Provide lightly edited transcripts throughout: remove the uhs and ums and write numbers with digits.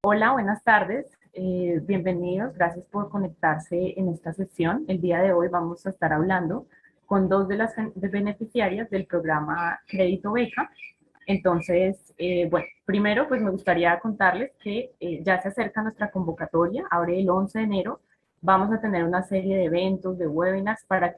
Hola, buenas tardes. Bienvenidos. Gracias por conectarse en esta sesión. El día de hoy vamos a estar hablando con dos de las beneficiarias del programa Crédito Beca. Entonces, bueno, primero pues me gustaría contarles que ya se acerca nuestra convocatoria, abre el 11 de enero. Vamos a tener una serie de eventos, de webinars para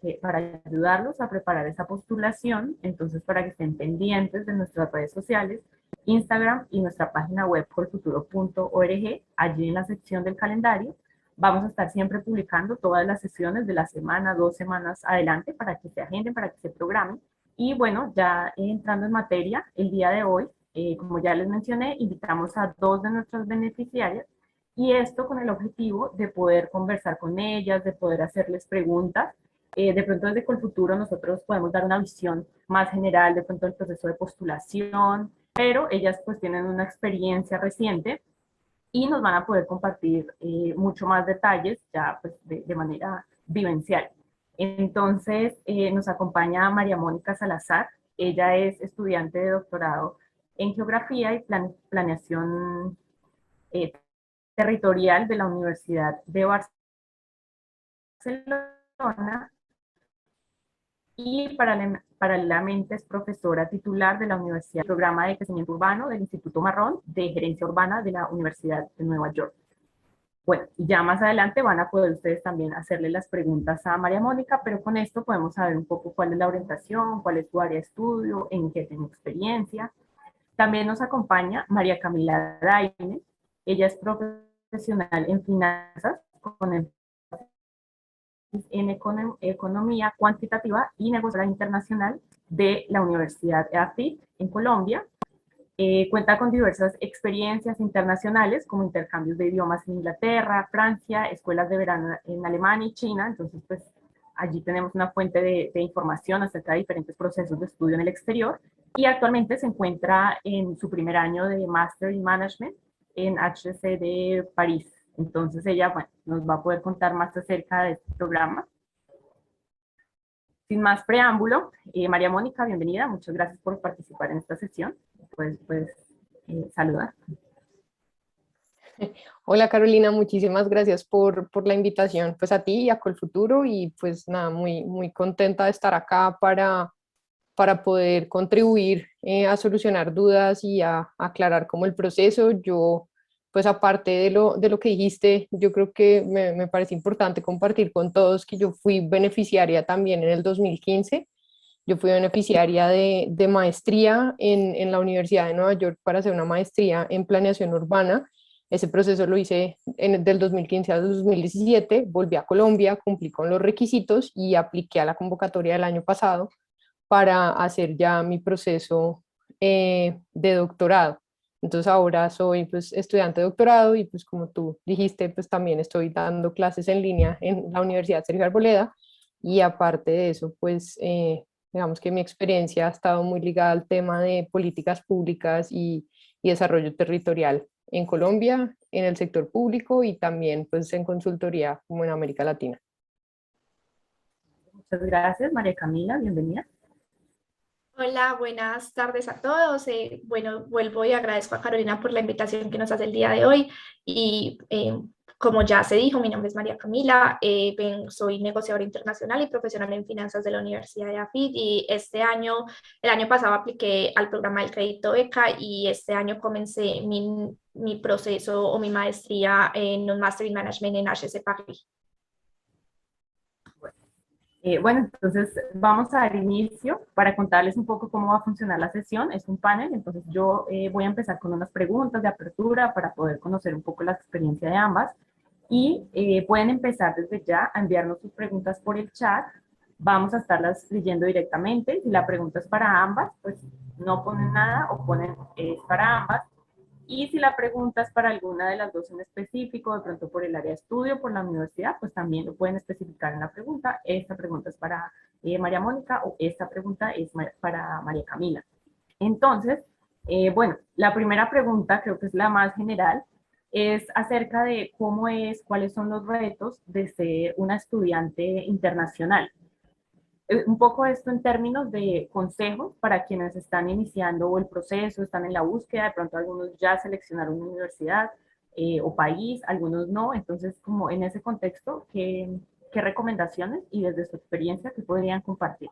ayudarlos a preparar esa postulación. Entonces, para que estén pendientes de nuestras redes sociales, Instagram y nuestra página web colfuturo.org. Allí en la sección del calendario vamos a estar siempre publicando todas las sesiones de la semana, 2 semanas adelante, para que se agenden, para que se programen. Y bueno, ya entrando en materia, el día de hoy, como ya les mencioné, invitamos a dos de nuestras beneficiarias, y esto con el objetivo de poder conversar con ellas, de poder hacerles preguntas. De pronto desde Colfuturo nosotros podemos dar una visión más general de pronto del proceso de postulación, pero ellas pues tienen una experiencia reciente y nos van a poder compartir mucho más detalles ya pues de manera vivencial. Entonces nos acompaña María Mónica Salazar. Ella es estudiante de doctorado en geografía y planeación eh, territorial de la Universidad de Barcelona, y paralelamente es profesora titular de la Universidad, programa de crecimiento urbano del Instituto Marrón de Gerencia Urbana de la Universidad de Nueva York. Bueno, ya más adelante van a poder ustedes también hacerle las preguntas a María Mónica, pero con esto podemos saber un poco cuál es la orientación, cuál es su área de estudio, en qué tiene experiencia. También nos acompaña María Camila Daine. Ella es profesional en finanzas con en economía cuantitativa y negociación internacional de la Universidad EAFIT en Colombia. Cuenta con diversas experiencias internacionales, como intercambios de idiomas en Inglaterra, Francia, escuelas de verano en Alemania y China. Entonces, pues allí tenemos una fuente de información acerca de diferentes procesos de estudio en el exterior. Y actualmente se encuentra en su primer año de Master in Management en HEC de París. Entonces ella, bueno, nos va a poder contar más acerca de este programa. Sin más preámbulo, María Mónica, bienvenida. Muchas gracias por participar en esta sesión. Pues saludar. Hola Carolina, muchísimas gracias por la invitación, pues a ti y a Colfuturo, y pues nada, muy contenta de estar acá para poder contribuir a solucionar dudas y a aclarar como el proceso. Yo, pues aparte de lo que dijiste, yo creo que me parece importante compartir con todos que yo fui beneficiaria también en el 2015. Yo fui beneficiaria de maestría en la Universidad de Nueva York para hacer una maestría en planeación urbana. Ese proceso lo hice del 2015 al 2017, volví a Colombia, cumplí con los requisitos y apliqué a la convocatoria del año pasado para hacer ya mi proceso de doctorado. Entonces ahora soy pues estudiante de doctorado y pues como tú dijiste, pues también estoy dando clases en línea en la Universidad Sergio Arboleda, y aparte de eso, pues digamos que mi experiencia ha estado muy ligada al tema de políticas públicas y desarrollo territorial en Colombia, en el sector público y también pues en consultoría como en América Latina. Muchas gracias, María Camila, bienvenida. Hola, buenas tardes a todos. Bueno, vuelvo y agradezco a Carolina por la invitación que nos hace el día de hoy. Y como ya se dijo, mi nombre es María Camila, soy negociadora internacional y profesional en finanzas de la Universidad de AFIT, y el año pasado apliqué al programa del Crédito Beca, y este año comencé mi proceso o mi maestría en un Master in Management en HEC París. Bueno, entonces vamos a dar inicio para contarles un poco cómo va a funcionar la sesión. Es un panel, entonces yo voy a empezar con unas preguntas de apertura para poder conocer un poco la experiencia de ambas, y pueden empezar desde ya a enviarnos sus preguntas por el chat. Vamos a estarlas leyendo directamente. Si la pregunta es para ambas, pues no ponen nada o ponen para ambas. Y si la pregunta es para alguna de las dos en específico, de pronto por el área de estudio, por la universidad, pues también lo pueden especificar en la pregunta. Esta pregunta es para María Mónica, o esta pregunta es para María Camila. Entonces, bueno, la primera pregunta, creo que es la más general, es acerca de cuáles son los retos de ser una estudiante internacional. Un poco esto en términos de consejos para quienes están iniciando el proceso, están en la búsqueda, de pronto algunos ya seleccionaron una universidad. o país, algunos no. Entonces, como en ese contexto, ¿qué recomendaciones y desde su experiencia qué podrían compartir?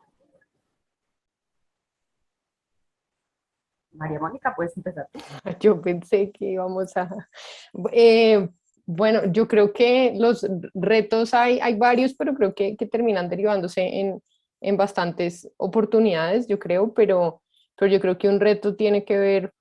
María Mónica, puedes empezar tú. Yo pensé que íbamos a... Eh, bueno, yo creo que los retos hay varios, pero creo que terminan derivándose en bastantes oportunidades, yo creo, pero yo creo que un reto tiene que ver,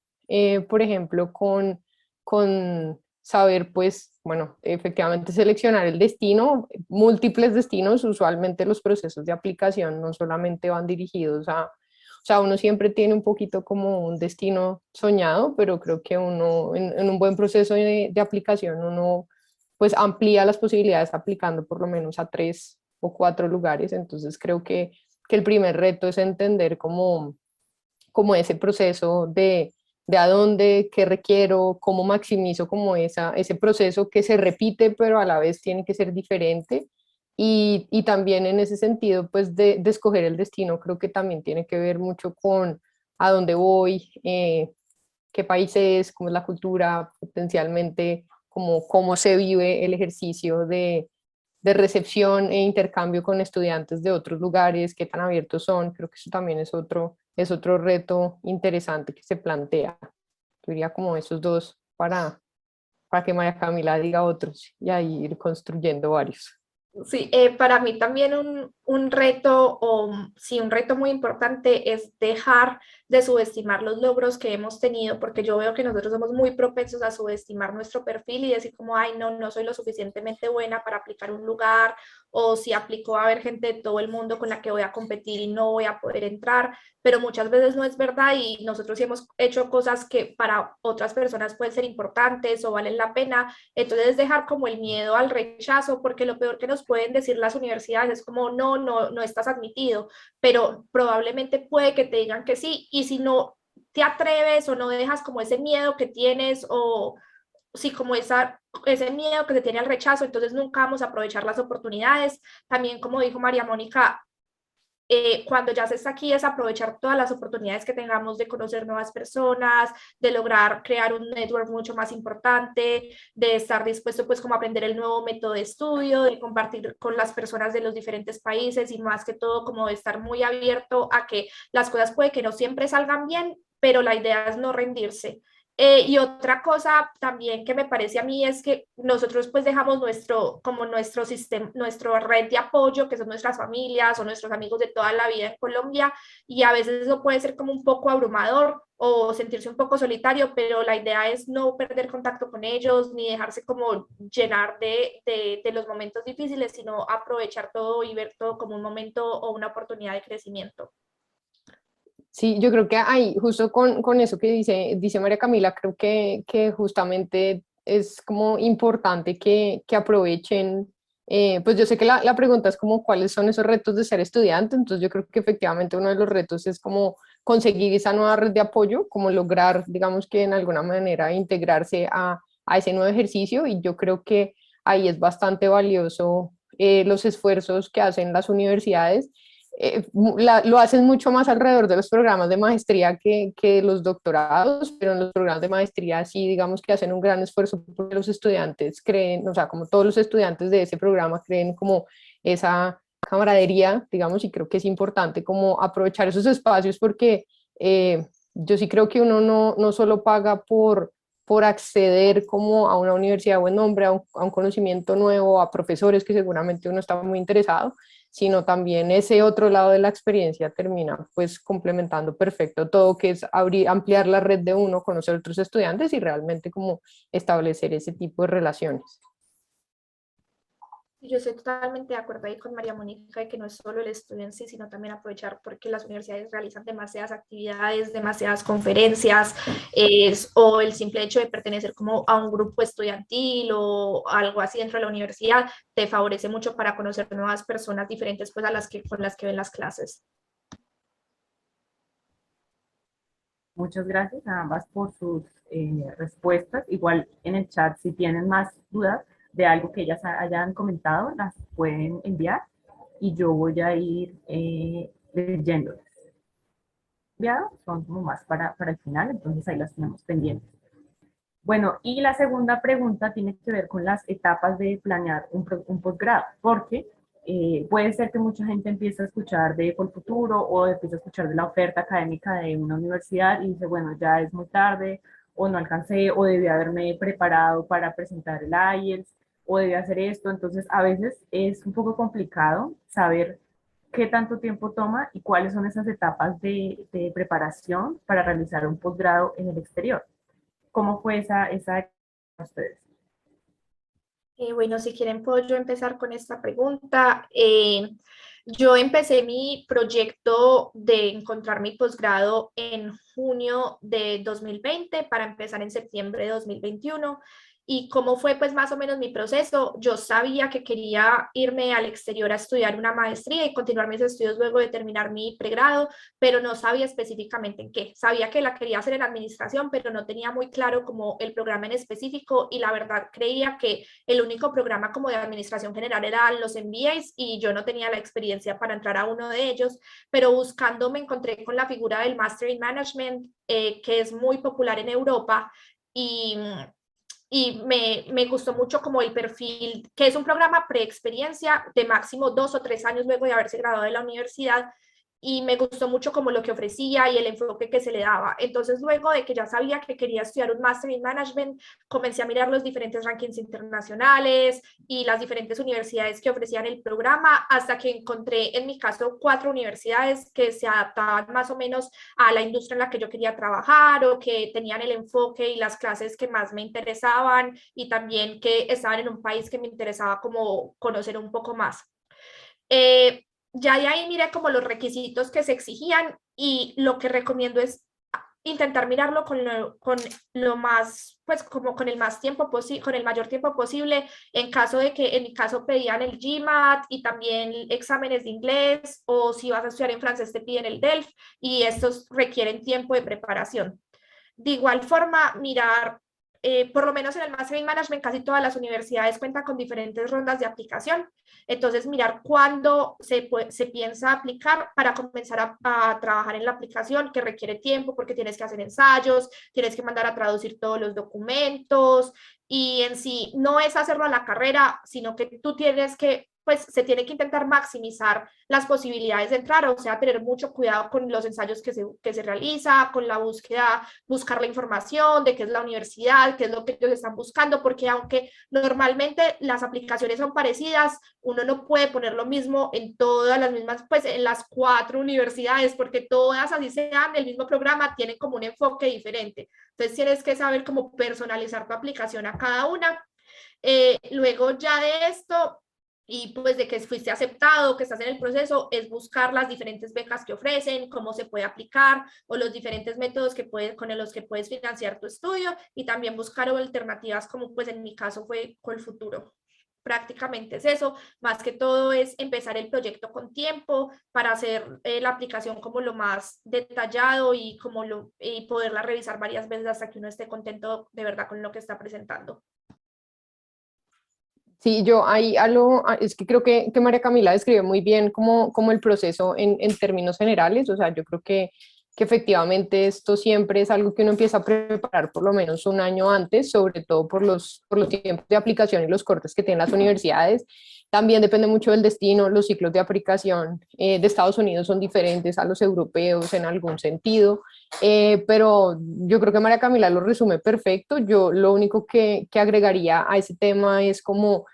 por ejemplo, con saber, pues, bueno, efectivamente seleccionar el destino, múltiples destinos. Usualmente los procesos de aplicación no solamente van dirigidos a, o sea, uno siempre tiene un poquito como un destino soñado, pero creo que uno en un buen proceso de aplicación, uno pues amplía las posibilidades aplicando por lo menos a 3 o 4 lugares. Entonces creo que el primer reto es entender como ese proceso de a dónde, qué requiero, cómo maximizo como ese proceso que se repite, pero a la vez tiene que ser diferente. Y también en ese sentido, pues de escoger el destino, creo que también tiene que ver mucho con a dónde voy, qué país es, cómo es la cultura, potencialmente, cómo se vive el ejercicio de recepción e intercambio con estudiantes de otros lugares, qué tan abiertos son. Creo que eso también es otro reto interesante que se plantea. Yo diría como esos dos para que María Camila diga otros y ahí ir construyendo varios. Sí, para mí también un reto, o sí, un reto muy importante es dejar de subestimar los logros que hemos tenido, porque yo veo que nosotros somos muy propensos a subestimar nuestro perfil y decir como, ay, no, no soy lo suficientemente buena para aplicar un lugar, o si aplico va a haber gente de todo el mundo con la que voy a competir y no voy a poder entrar, pero muchas veces no es verdad y nosotros sí hemos hecho cosas que para otras personas pueden ser importantes o valen la pena. Entonces dejar como el miedo al rechazo, porque lo peor que nos pueden decir las universidades es como, no, no, no estás admitido, pero probablemente puede que te digan que sí, y si no te atreves o no dejas como ese miedo que tienes, o sí, como ese miedo que se tiene al rechazo, entonces nunca vamos a aprovechar las oportunidades. También, como dijo María Mónica, cuando ya se está aquí es aprovechar todas las oportunidades que tengamos de conocer nuevas personas, de lograr crear un network mucho más importante, de estar dispuesto pues como a aprender el nuevo método de estudio, de compartir con las personas de los diferentes países y más que todo como de estar muy abierto a que las cosas puede que no siempre salgan bien, pero la idea es no rendirse. Y otra cosa también que me parece a mí es que nosotros pues dejamos como nuestro sistema, nuestra red de apoyo, que son nuestras familias o nuestros amigos de toda la vida en Colombia, y a veces eso puede ser como un poco abrumador o sentirse un poco solitario, pero la idea es no perder contacto con ellos ni dejarse como llenar de los momentos difíciles, sino aprovechar todo y ver todo como un momento o una oportunidad de crecimiento. Sí, yo creo que ahí, justo con eso que dice María Camila, creo que justamente es como importante que aprovechen, pues yo sé que la pregunta es como cuáles son esos retos de ser estudiante. Entonces yo creo que efectivamente uno de los retos es como conseguir esa nueva red de apoyo, como lograr, digamos que en alguna manera integrarse a ese nuevo ejercicio, y yo creo que ahí es bastante valioso los esfuerzos que hacen las universidades. Lo hacen mucho más alrededor de los programas de maestría que los doctorados, pero en los programas de maestría sí, digamos que hacen un gran esfuerzo porque los estudiantes creen, o sea, como todos los estudiantes de ese programa creen como esa camaradería, digamos, y creo que es importante como aprovechar esos espacios porque yo sí creo que uno no solo paga por acceder como a una universidad, buen nombre, a un conocimiento nuevo, a profesores que seguramente uno está muy interesado, sino también ese otro lado de la experiencia termina pues complementando perfecto todo, que es ampliar la red de uno, conocer otros estudiantes y realmente como establecer ese tipo de relaciones. Yo estoy totalmente de acuerdo ahí con María Mónica de que no es solo el estudio en sí, sino también aprovechar porque las universidades realizan demasiadas actividades, demasiadas conferencias, o el simple hecho de pertenecer como a un grupo estudiantil o algo así dentro de la universidad te favorece mucho para conocer nuevas personas diferentes pues a con las que ven las clases. Muchas gracias a ambas por sus respuestas. Igual en el chat, si tienen más dudas de algo que ellas hayan comentado, las pueden enviar y yo voy a ir leyéndolas. Enviado, son como más para el final, entonces ahí las tenemos pendientes. Bueno, y la segunda pregunta tiene que ver con las etapas de planear un posgrado, porque puede ser que mucha gente empiece a escuchar de Colfuturo o empiece a escuchar de la oferta académica de una universidad y dice, bueno, ya es muy tarde, o no alcancé, o debí haberme preparado para presentar el IELTS, o debí hacer esto. Entonces, a veces es un poco complicado saber qué tanto tiempo toma y cuáles son esas etapas de preparación para realizar un posgrado en el exterior. ¿Cómo fue esa para ustedes? Bueno, si quieren puedo yo empezar con esta pregunta. Yo empecé mi proyecto de encontrar mi posgrado en junio de 2020 para empezar en septiembre de 2021. ¿Y cómo fue pues más o menos mi proceso? Yo sabía que quería irme al exterior a estudiar una maestría y continuar mis estudios luego de terminar mi pregrado, pero no sabía específicamente en qué. Sabía que la quería hacer en administración, pero no tenía muy claro como el programa en específico y la verdad creía que el único programa como de administración general eran los MBAs y yo no tenía la experiencia para entrar a uno de ellos, pero buscando me encontré con la figura del Master in Management, que es muy popular en Europa y me gustó mucho como el perfil, que es un programa pre-experiencia de máximo 2 o 3 años luego de haberse graduado de la universidad, y me gustó mucho como lo que ofrecía y el enfoque que se le daba. Entonces, luego de que ya sabía que quería estudiar un Master in Management, comencé a mirar los diferentes rankings internacionales y las diferentes universidades que ofrecían el programa, hasta que encontré, en mi caso, 4 universidades que se adaptaban más o menos a la industria en la que yo quería trabajar o que tenían el enfoque y las clases que más me interesaban y también que estaban en un país que me interesaba como conocer un poco más. Ya de ahí miré como los requisitos que se exigían y lo que recomiendo es intentar mirarlo con lo más, pues como con el más tiempo posible, con el mayor tiempo posible, en caso de que en mi caso pedían el GMAT y también exámenes de inglés, o si vas a estudiar en francés te piden el DELF y estos requieren tiempo de preparación. De igual forma, mirar, por lo menos en el Master in Management, casi todas las universidades cuentan con diferentes rondas de aplicación. Entonces, mirar cuándo se piensa aplicar para comenzar a trabajar en la aplicación, que requiere tiempo porque tienes que hacer ensayos, tienes que mandar a traducir todos los documentos y en sí no es hacerlo a la carrera, sino que tú tienes que pues se tiene que intentar maximizar las posibilidades de entrar, o sea, tener mucho cuidado con los ensayos que se realiza, con la búsqueda, buscar la información de qué es la universidad, qué es lo que ellos están buscando, porque aunque normalmente las aplicaciones son parecidas, uno no puede poner lo mismo en todas las mismas, pues en las 4 universidades, porque todas, así sean el mismo programa, tienen como un enfoque diferente. Entonces tienes que saber cómo personalizar tu aplicación a cada una. Luego ya de esto, y pues de que fuiste aceptado, que estás en el proceso, es buscar las diferentes becas que ofrecen, cómo se puede aplicar o los diferentes métodos con los que puedes financiar tu estudio y también buscar alternativas como pues en mi caso fue Colfuturo. Prácticamente es eso, más que todo es empezar el proyecto con tiempo para hacer la aplicación como lo más detallado y y poderla revisar varias veces hasta que uno esté contento de verdad con lo que está presentando. Sí, yo ahí algo, es que creo que María Camila describe muy bien como el proceso en términos generales, o sea, yo creo que efectivamente esto siempre es algo que uno empieza a preparar por lo menos un año antes, sobre todo por los tiempos de aplicación y los cortes que tienen las universidades. También depende mucho del destino, los ciclos de aplicación de Estados Unidos son diferentes a los europeos en algún sentido. Pero yo creo que María Camila lo resume perfecto. Yo lo único que agregaría a ese tema es como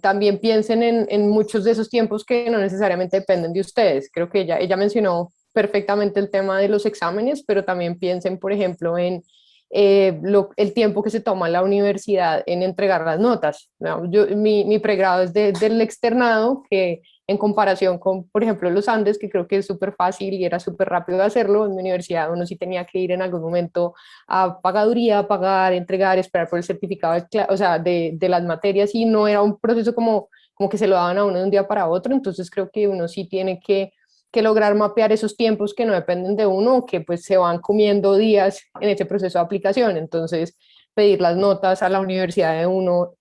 también piensen en muchos de esos tiempos que no necesariamente dependen de ustedes. Creo que ella mencionó perfectamente el tema de los exámenes, pero también piensen, por ejemplo, en el tiempo que se toma la universidad en entregar las notas, ¿no? Mi pregrado es del externado, que en comparación con, por ejemplo, los Andes, que creo que es súper fácil y era súper rápido de hacerlo, en mi universidad uno sí tenía que ir en algún momento a pagaduría, pagar, entregar, esperar por el certificado o sea, de las materias, y no era un proceso como que se lo daban a uno de un día para otro. Entonces creo que uno sí tiene que lograr mapear esos tiempos que no dependen de uno, que pues se van comiendo días en ese proceso de aplicación. Entonces, pedir las notas a la universidad de uno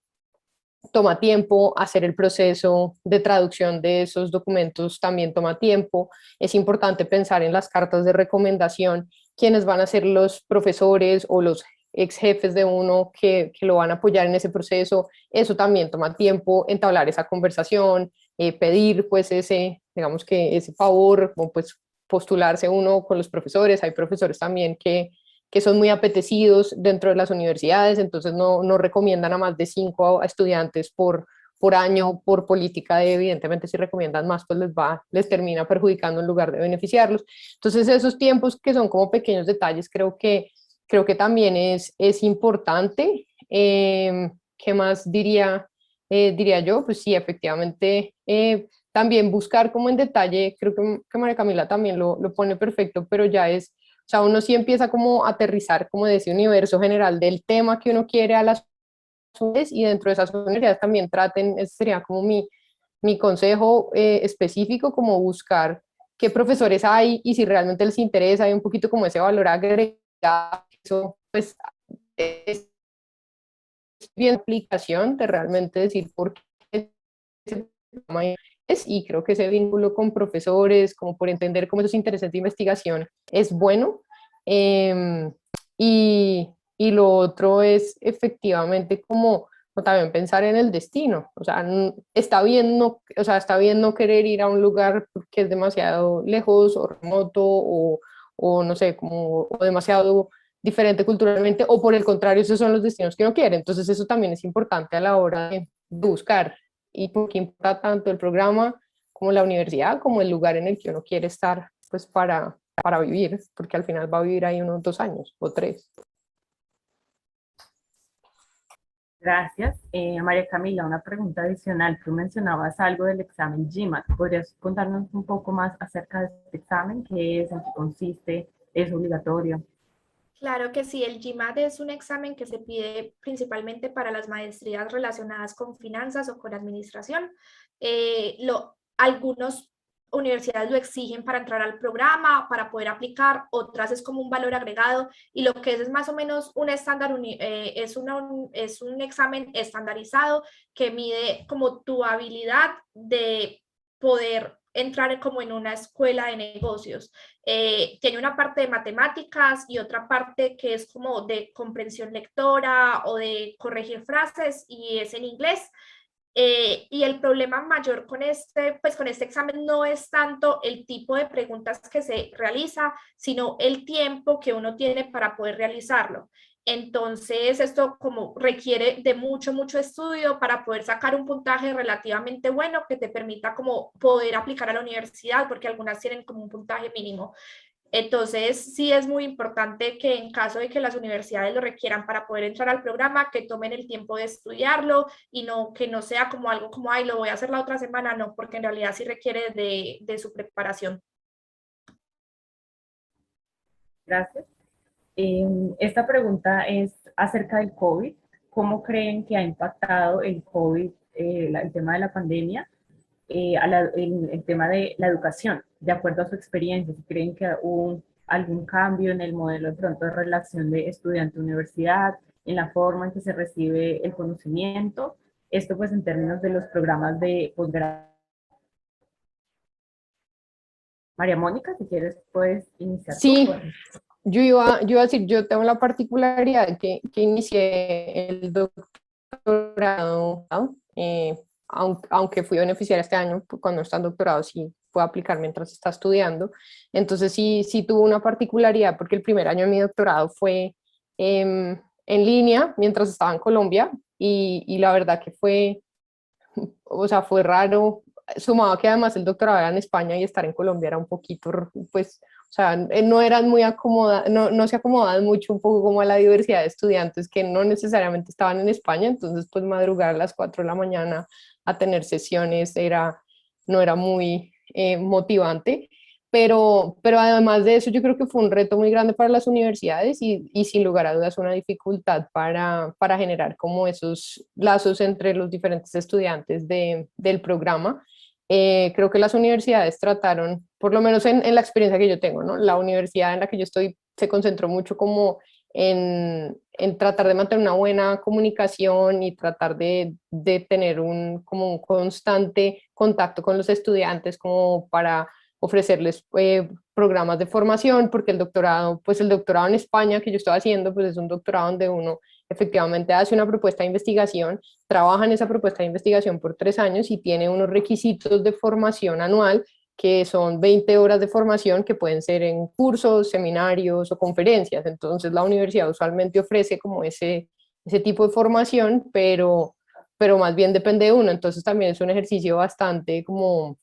toma tiempo, hacer el proceso de traducción de esos documentos también toma tiempo. Es importante pensar en las cartas de recomendación, quiénes van a ser los profesores o los ex jefes de uno que lo van a apoyar en ese proceso. Eso también toma tiempo, entablar esa conversación, pedir pues ese, digamos que ese favor, como pues postularse uno con los profesores. Hay profesores también que son muy apetecidos dentro de las universidades, entonces no recomiendan a más de 5 estudiantes por año, por política de, evidentemente, si recomiendan más, pues les termina perjudicando en lugar de beneficiarlos. Entonces, esos tiempos que son como pequeños detalles, creo que también es importante. ¿Qué más diría yo? Pues sí, efectivamente, también buscar como en detalle, creo que María Camila también lo pone perfecto, pero ya es, o sea, uno sí empieza como a aterrizar como de ese universo general del tema que uno quiere a las y dentro de esas universidades también traten, ese sería como mi consejo específico, como buscar qué profesores hay y si realmente les interesa, hay un poquito como ese valor agregado, eso pues es bien aplicación de realmente decir por qué ese programa es, y creo que ese vínculo con profesores, como por entender cómo esos intereses de investigación es bueno. Eh, y lo otro es efectivamente como también pensar en el destino. O sea, está bien no, o sea, está bien no querer ir a un lugar que es demasiado lejos o remoto o no sé, como o demasiado diferente culturalmente, o por el contrario, esos son los destinos que uno quiere. Entonces eso también es importante a la hora de buscar, y porque importa tanto el programa como la universidad, como el lugar en el que uno quiere estar, pues para vivir, porque al final va a vivir ahí unos 2 años o 3. Gracias. María Camila, una pregunta adicional. Tú mencionabas algo del examen GMAT. ¿Podrías contarnos un poco más acerca de este examen? ¿Qué es? ¿En qué consiste? ¿Es obligatorio? Claro que sí, el GMAT es un examen que se pide principalmente para las maestrías relacionadas con finanzas o con administración. Algunas universidades lo exigen para entrar al programa, para poder aplicar, otras es como un valor agregado, y lo que es más o menos un estándar, es un examen estandarizado que mide como tu habilidad de poder entrar como en una escuela de negocios. Tiene una parte de matemáticas y otra parte que es como de comprensión lectora o de corregir frases, y es en inglés. Y el problema mayor con pues con este examen no es tanto el tipo de preguntas que se realiza, sino el tiempo que uno tiene para poder realizarlo. Entonces, esto como requiere de mucho estudio para poder sacar un puntaje relativamente bueno que te permita como poder aplicar a la universidad, porque algunas tienen como un puntaje mínimo. Entonces, sí es muy importante que en caso de que las universidades lo requieran para poder entrar al programa, que tomen el tiempo de estudiarlo y no que no sea como algo como, ay, lo voy a hacer la otra semana, no, porque en realidad sí requiere de su preparación. Gracias. Esta pregunta es acerca del COVID. ¿Cómo creen que ha impactado el COVID, el tema de la pandemia, el tema de la educación, de acuerdo a su experiencia? ¿Si creen que hubo algún cambio en el modelo de pronto de relación de estudiante-universidad, en la forma en que se recibe el conocimiento? Esto pues en términos de los programas de posgrado. María Mónica, si quieres puedes iniciar tú. Sí, yo iba a decir, yo tengo la particularidad de que inicié el doctorado, ¿no? Aunque fui beneficiaria este año, pues, cuando está en doctorado sí puedo aplicar mientras está estudiando. Entonces sí tuvo una particularidad porque el primer año de mi doctorado fue en línea mientras estaba en Colombia, y la verdad que o sea, fue raro, sumado que además el doctorado era en España y estar en Colombia era un poquito, pues, o sea, no eran muy acomodadas, no se acomodaban mucho un poco como a la diversidad de estudiantes que no necesariamente estaban en España. Entonces pues madrugar a las 4 de la mañana a tener sesiones no era muy motivante. Pero además de eso, yo creo que fue un reto muy grande para las universidades y sin lugar a dudas una dificultad para generar como esos lazos entre los diferentes estudiantes del programa. Creo que las universidades trataron, por lo menos en la experiencia que yo tengo, ¿no? La universidad en la que yo estoy se concentró mucho como en tratar de mantener una buena comunicación y tratar de tener como un constante contacto con los estudiantes como para ofrecerles programas de formación, porque el doctorado en España que yo estoy haciendo, pues es un doctorado donde uno efectivamente hace una propuesta de investigación, trabaja en esa propuesta de investigación por 3 años y tiene unos requisitos de formación anual que son 20 horas de formación que pueden ser en cursos, seminarios o conferencias. Entonces la universidad usualmente ofrece como ese tipo de formación, pero más bien depende de uno. Entonces también es un ejercicio bastante como,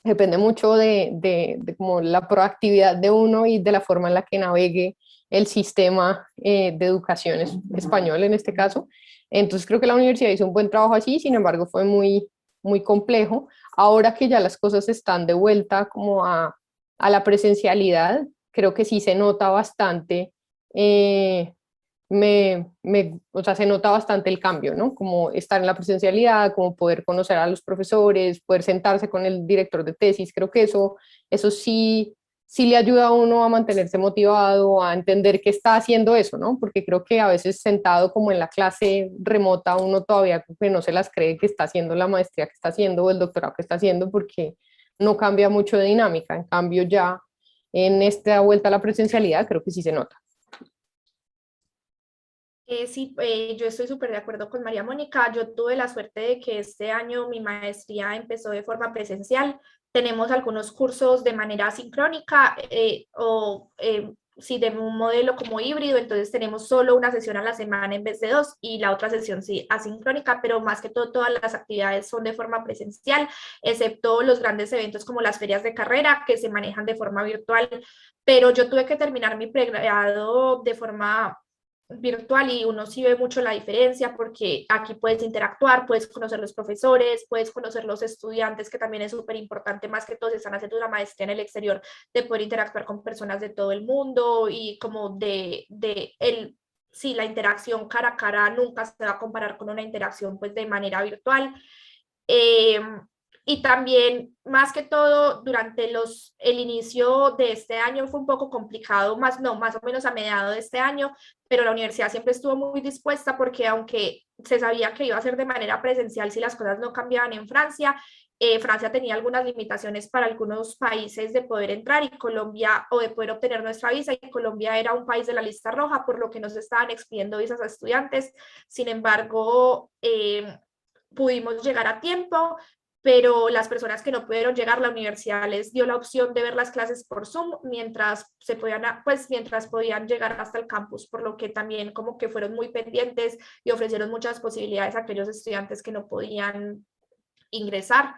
depende mucho de como la proactividad de uno y de la forma en la que navegue el sistema de educación español en este caso. Entonces creo que la universidad hizo un buen trabajo así, sin embargo fue muy complejo. Ahora que ya las cosas están de vuelta como a la presencialidad, creo que sí se nota bastante, o sea, se nota bastante el cambio, ¿no? Como estar en la presencialidad, como poder conocer a los profesores, poder sentarse con el director de tesis, creo que eso sí le ayuda a uno a mantenerse motivado, a entender que está haciendo eso, ¿no? Porque creo que a veces sentado como en la clase remota, uno todavía que no se las cree que está haciendo la maestría que está haciendo o el doctorado que está haciendo, porque no cambia mucho de dinámica. En cambio, ya en esta vuelta a la presencialidad, creo que sí se nota. Sí, yo estoy súper de acuerdo con María Mónica. Yo tuve la suerte de que este año mi maestría empezó de forma presencial. Tenemos algunos cursos de manera sincrónica sí, de un modelo como híbrido, entonces tenemos solo una sesión a la semana en vez de dos y la otra sesión sí asincrónica, pero más que todo todas las actividades son de forma presencial, excepto los grandes eventos como las ferias de carrera que se manejan de forma virtual, pero yo tuve que terminar mi pregrado de forma virtual y uno sí ve mucho la diferencia porque aquí puedes interactuar, puedes conocer los profesores, puedes conocer los estudiantes, que también es súper importante, más que todos están haciendo una maestría en el exterior, de poder interactuar con personas de todo el mundo y como sí, la interacción cara a cara nunca se va a comparar con una interacción pues de manera virtual. Eh, y también, más que todo, durante el inicio de este año fue un poco complicado, más o menos a mediados de este año, pero la universidad siempre estuvo muy dispuesta porque aunque se sabía que iba a ser de manera presencial si las cosas no cambiaban en Francia, Francia tenía algunas limitaciones para algunos países de poder entrar y Colombia, o de poder obtener nuestra visa, y Colombia era un país de la lista roja, por lo que nos estaban expidiendo visas a estudiantes. Sin embargo, pudimos llegar a tiempo, pero las personas que no pudieron llegar, la universidad les dio la opción de ver las clases por Zoom mientras podían llegar hasta el campus, por lo que también como que fueron muy pendientes y ofrecieron muchas posibilidades a aquellos estudiantes que no podían ingresar.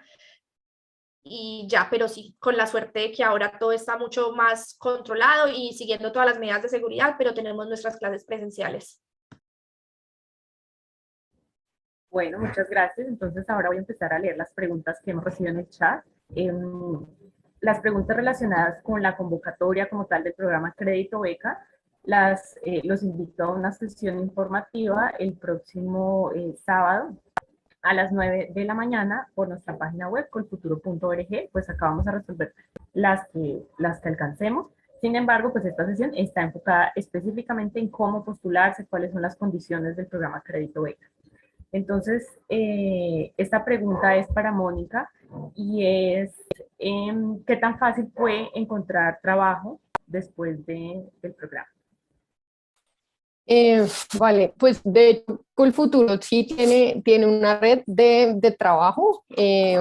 Y ya, pero sí, con la suerte de que ahora todo está mucho más controlado y siguiendo todas las medidas de seguridad, pero tenemos nuestras clases presenciales. Bueno, muchas gracias. Entonces ahora voy a empezar a leer las preguntas que hemos recibido en el chat. Las preguntas relacionadas con la convocatoria como tal del programa Crédito Beca, los invito a una sesión informativa el próximo sábado a las 9 de la mañana por nuestra página web colfuturo.org. Pues acá vamos a resolver las que alcancemos. Sin embargo, pues esta sesión está enfocada específicamente en cómo postularse, cuáles son las condiciones del programa Crédito Beca. Entonces, esta pregunta es para Mónica y es, ¿qué tan fácil fue encontrar trabajo después del programa? Vale, pues de hecho, Colfuturo sí tiene una red de trabajo.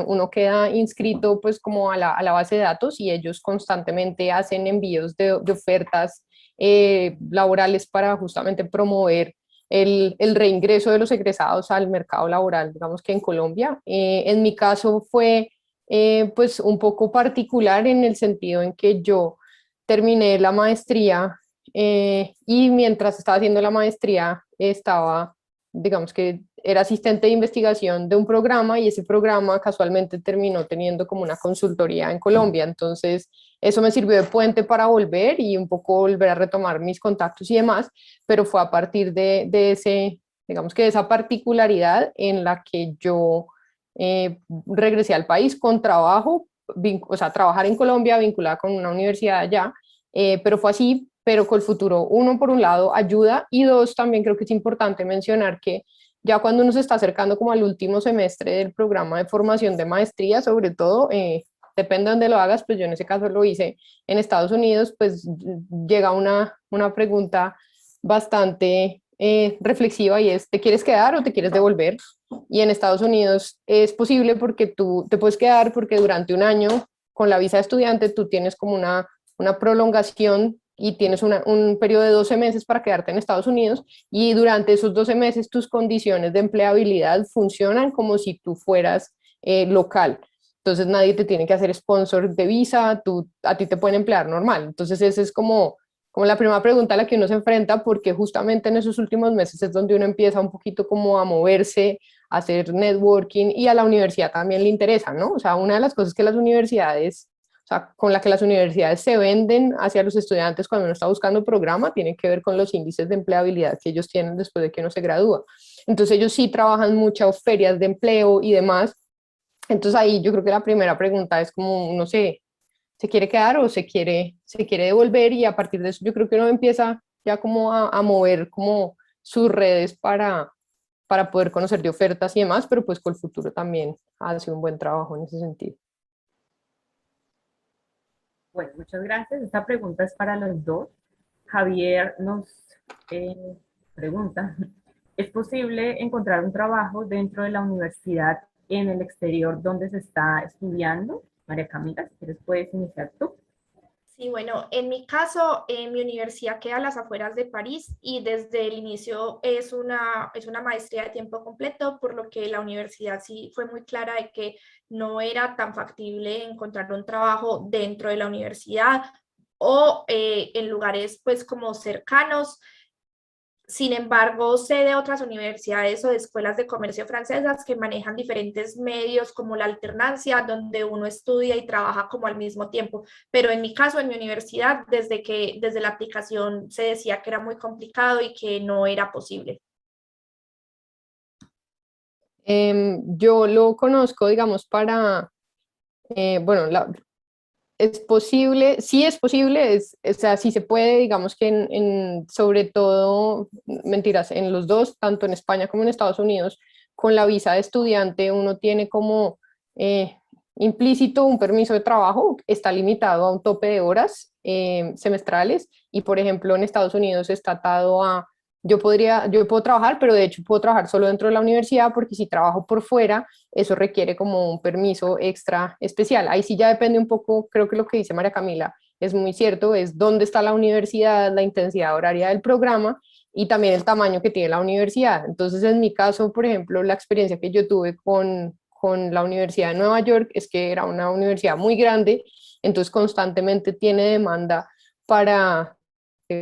Uno queda inscrito pues como a la base de datos y ellos constantemente hacen envíos de ofertas laborales para justamente promover el reingreso de los egresados al mercado laboral, digamos que en Colombia. En mi caso fue pues un poco particular en el sentido en que yo terminé la maestría y mientras estaba haciendo la maestría estaba, digamos que era asistente de investigación de un programa y ese programa casualmente terminó teniendo como una consultoría en Colombia. Entonces eso me sirvió de puente para volver y un poco volver a retomar mis contactos y demás, pero fue a partir digamos que de esa particularidad en la que yo regresé al país con trabajo, o sea, trabajar en Colombia vinculada con una universidad allá, pero fue así. Pero Colfuturo, uno, por un lado, ayuda, y dos, también creo que es importante mencionar que ya cuando uno se está acercando como al último semestre del programa de formación de maestría, sobre todo, depende de dónde lo hagas, pues yo en ese caso lo hice en Estados Unidos, pues llega una pregunta bastante reflexiva y es, ¿te quieres quedar o te quieres devolver? Y en Estados Unidos es posible porque tú te puedes quedar porque durante un año con la visa de estudiante tú tienes como una prolongación y tienes un periodo de 12 meses para quedarte en Estados Unidos y durante esos 12 meses tus condiciones de empleabilidad funcionan como si tú fueras local. Entonces nadie te tiene que hacer sponsor de visa, a ti te pueden emplear normal. Entonces esa es como la primera pregunta a la que uno se enfrenta porque justamente en esos últimos meses es donde uno empieza un poquito como a moverse, a hacer networking y a la universidad también le interesa, ¿no? O sea, una de las cosas que las universidades o sea, con la que las universidades se venden hacia los estudiantes cuando uno está buscando programa, tiene que ver con los índices de empleabilidad que ellos tienen después de que uno se gradúa. Entonces ellos sí trabajan muchas ferias de empleo y demás. Entonces ahí yo creo que la primera pregunta es como, no sé, ¿se quiere quedar o se quiere devolver? Y a partir de eso yo creo que uno empieza ya como a mover como sus redes para poder conocer de ofertas y demás, pero pues con el futuro también hace un buen trabajo en ese sentido. Bueno, muchas gracias. Esta pregunta es para los dos. Javier nos eh, pregunta, ¿es posible encontrar un trabajo dentro de la universidad en el exterior donde se está estudiando? María Camila, si quieres puedes iniciar tú. Sí, bueno, en mi caso, mi universidad queda a las afueras de París y desde el inicio es una maestría de tiempo completo, por lo que la universidad sí fue muy clara de que no era tan factible encontrar un trabajo dentro de la universidad o en lugares pues como cercanos. Sin embargo, sé de otras universidades o de escuelas de comercio francesas que manejan diferentes medios como la alternancia, donde uno estudia y trabaja como al mismo tiempo. Pero en mi caso, en mi universidad, desde la aplicación se decía que era muy complicado y que no era posible. Yo lo conozco, digamos, bueno, es posible, sí es posible, o sea, sí se puede, digamos que sobre todo, mentiras, en los dos, tanto en España como en Estados Unidos, con la visa de estudiante uno tiene como eh, implícito un permiso de trabajo, está limitado a un tope de horas semestrales y por ejemplo en Estados Unidos está atado a yo puedo trabajar, pero de hecho puedo trabajar solo dentro de la universidad porque si trabajo por fuera, eso requiere como un permiso extra especial. Ahí sí ya depende un poco, creo que lo que dice María Camila es muy cierto, es dónde está la universidad, la intensidad horaria del programa y también el tamaño que tiene la universidad. Entonces, en mi caso, por ejemplo, la experiencia que yo tuve con la Universidad de Nueva York es que era una universidad muy grande, entonces constantemente tiene demanda para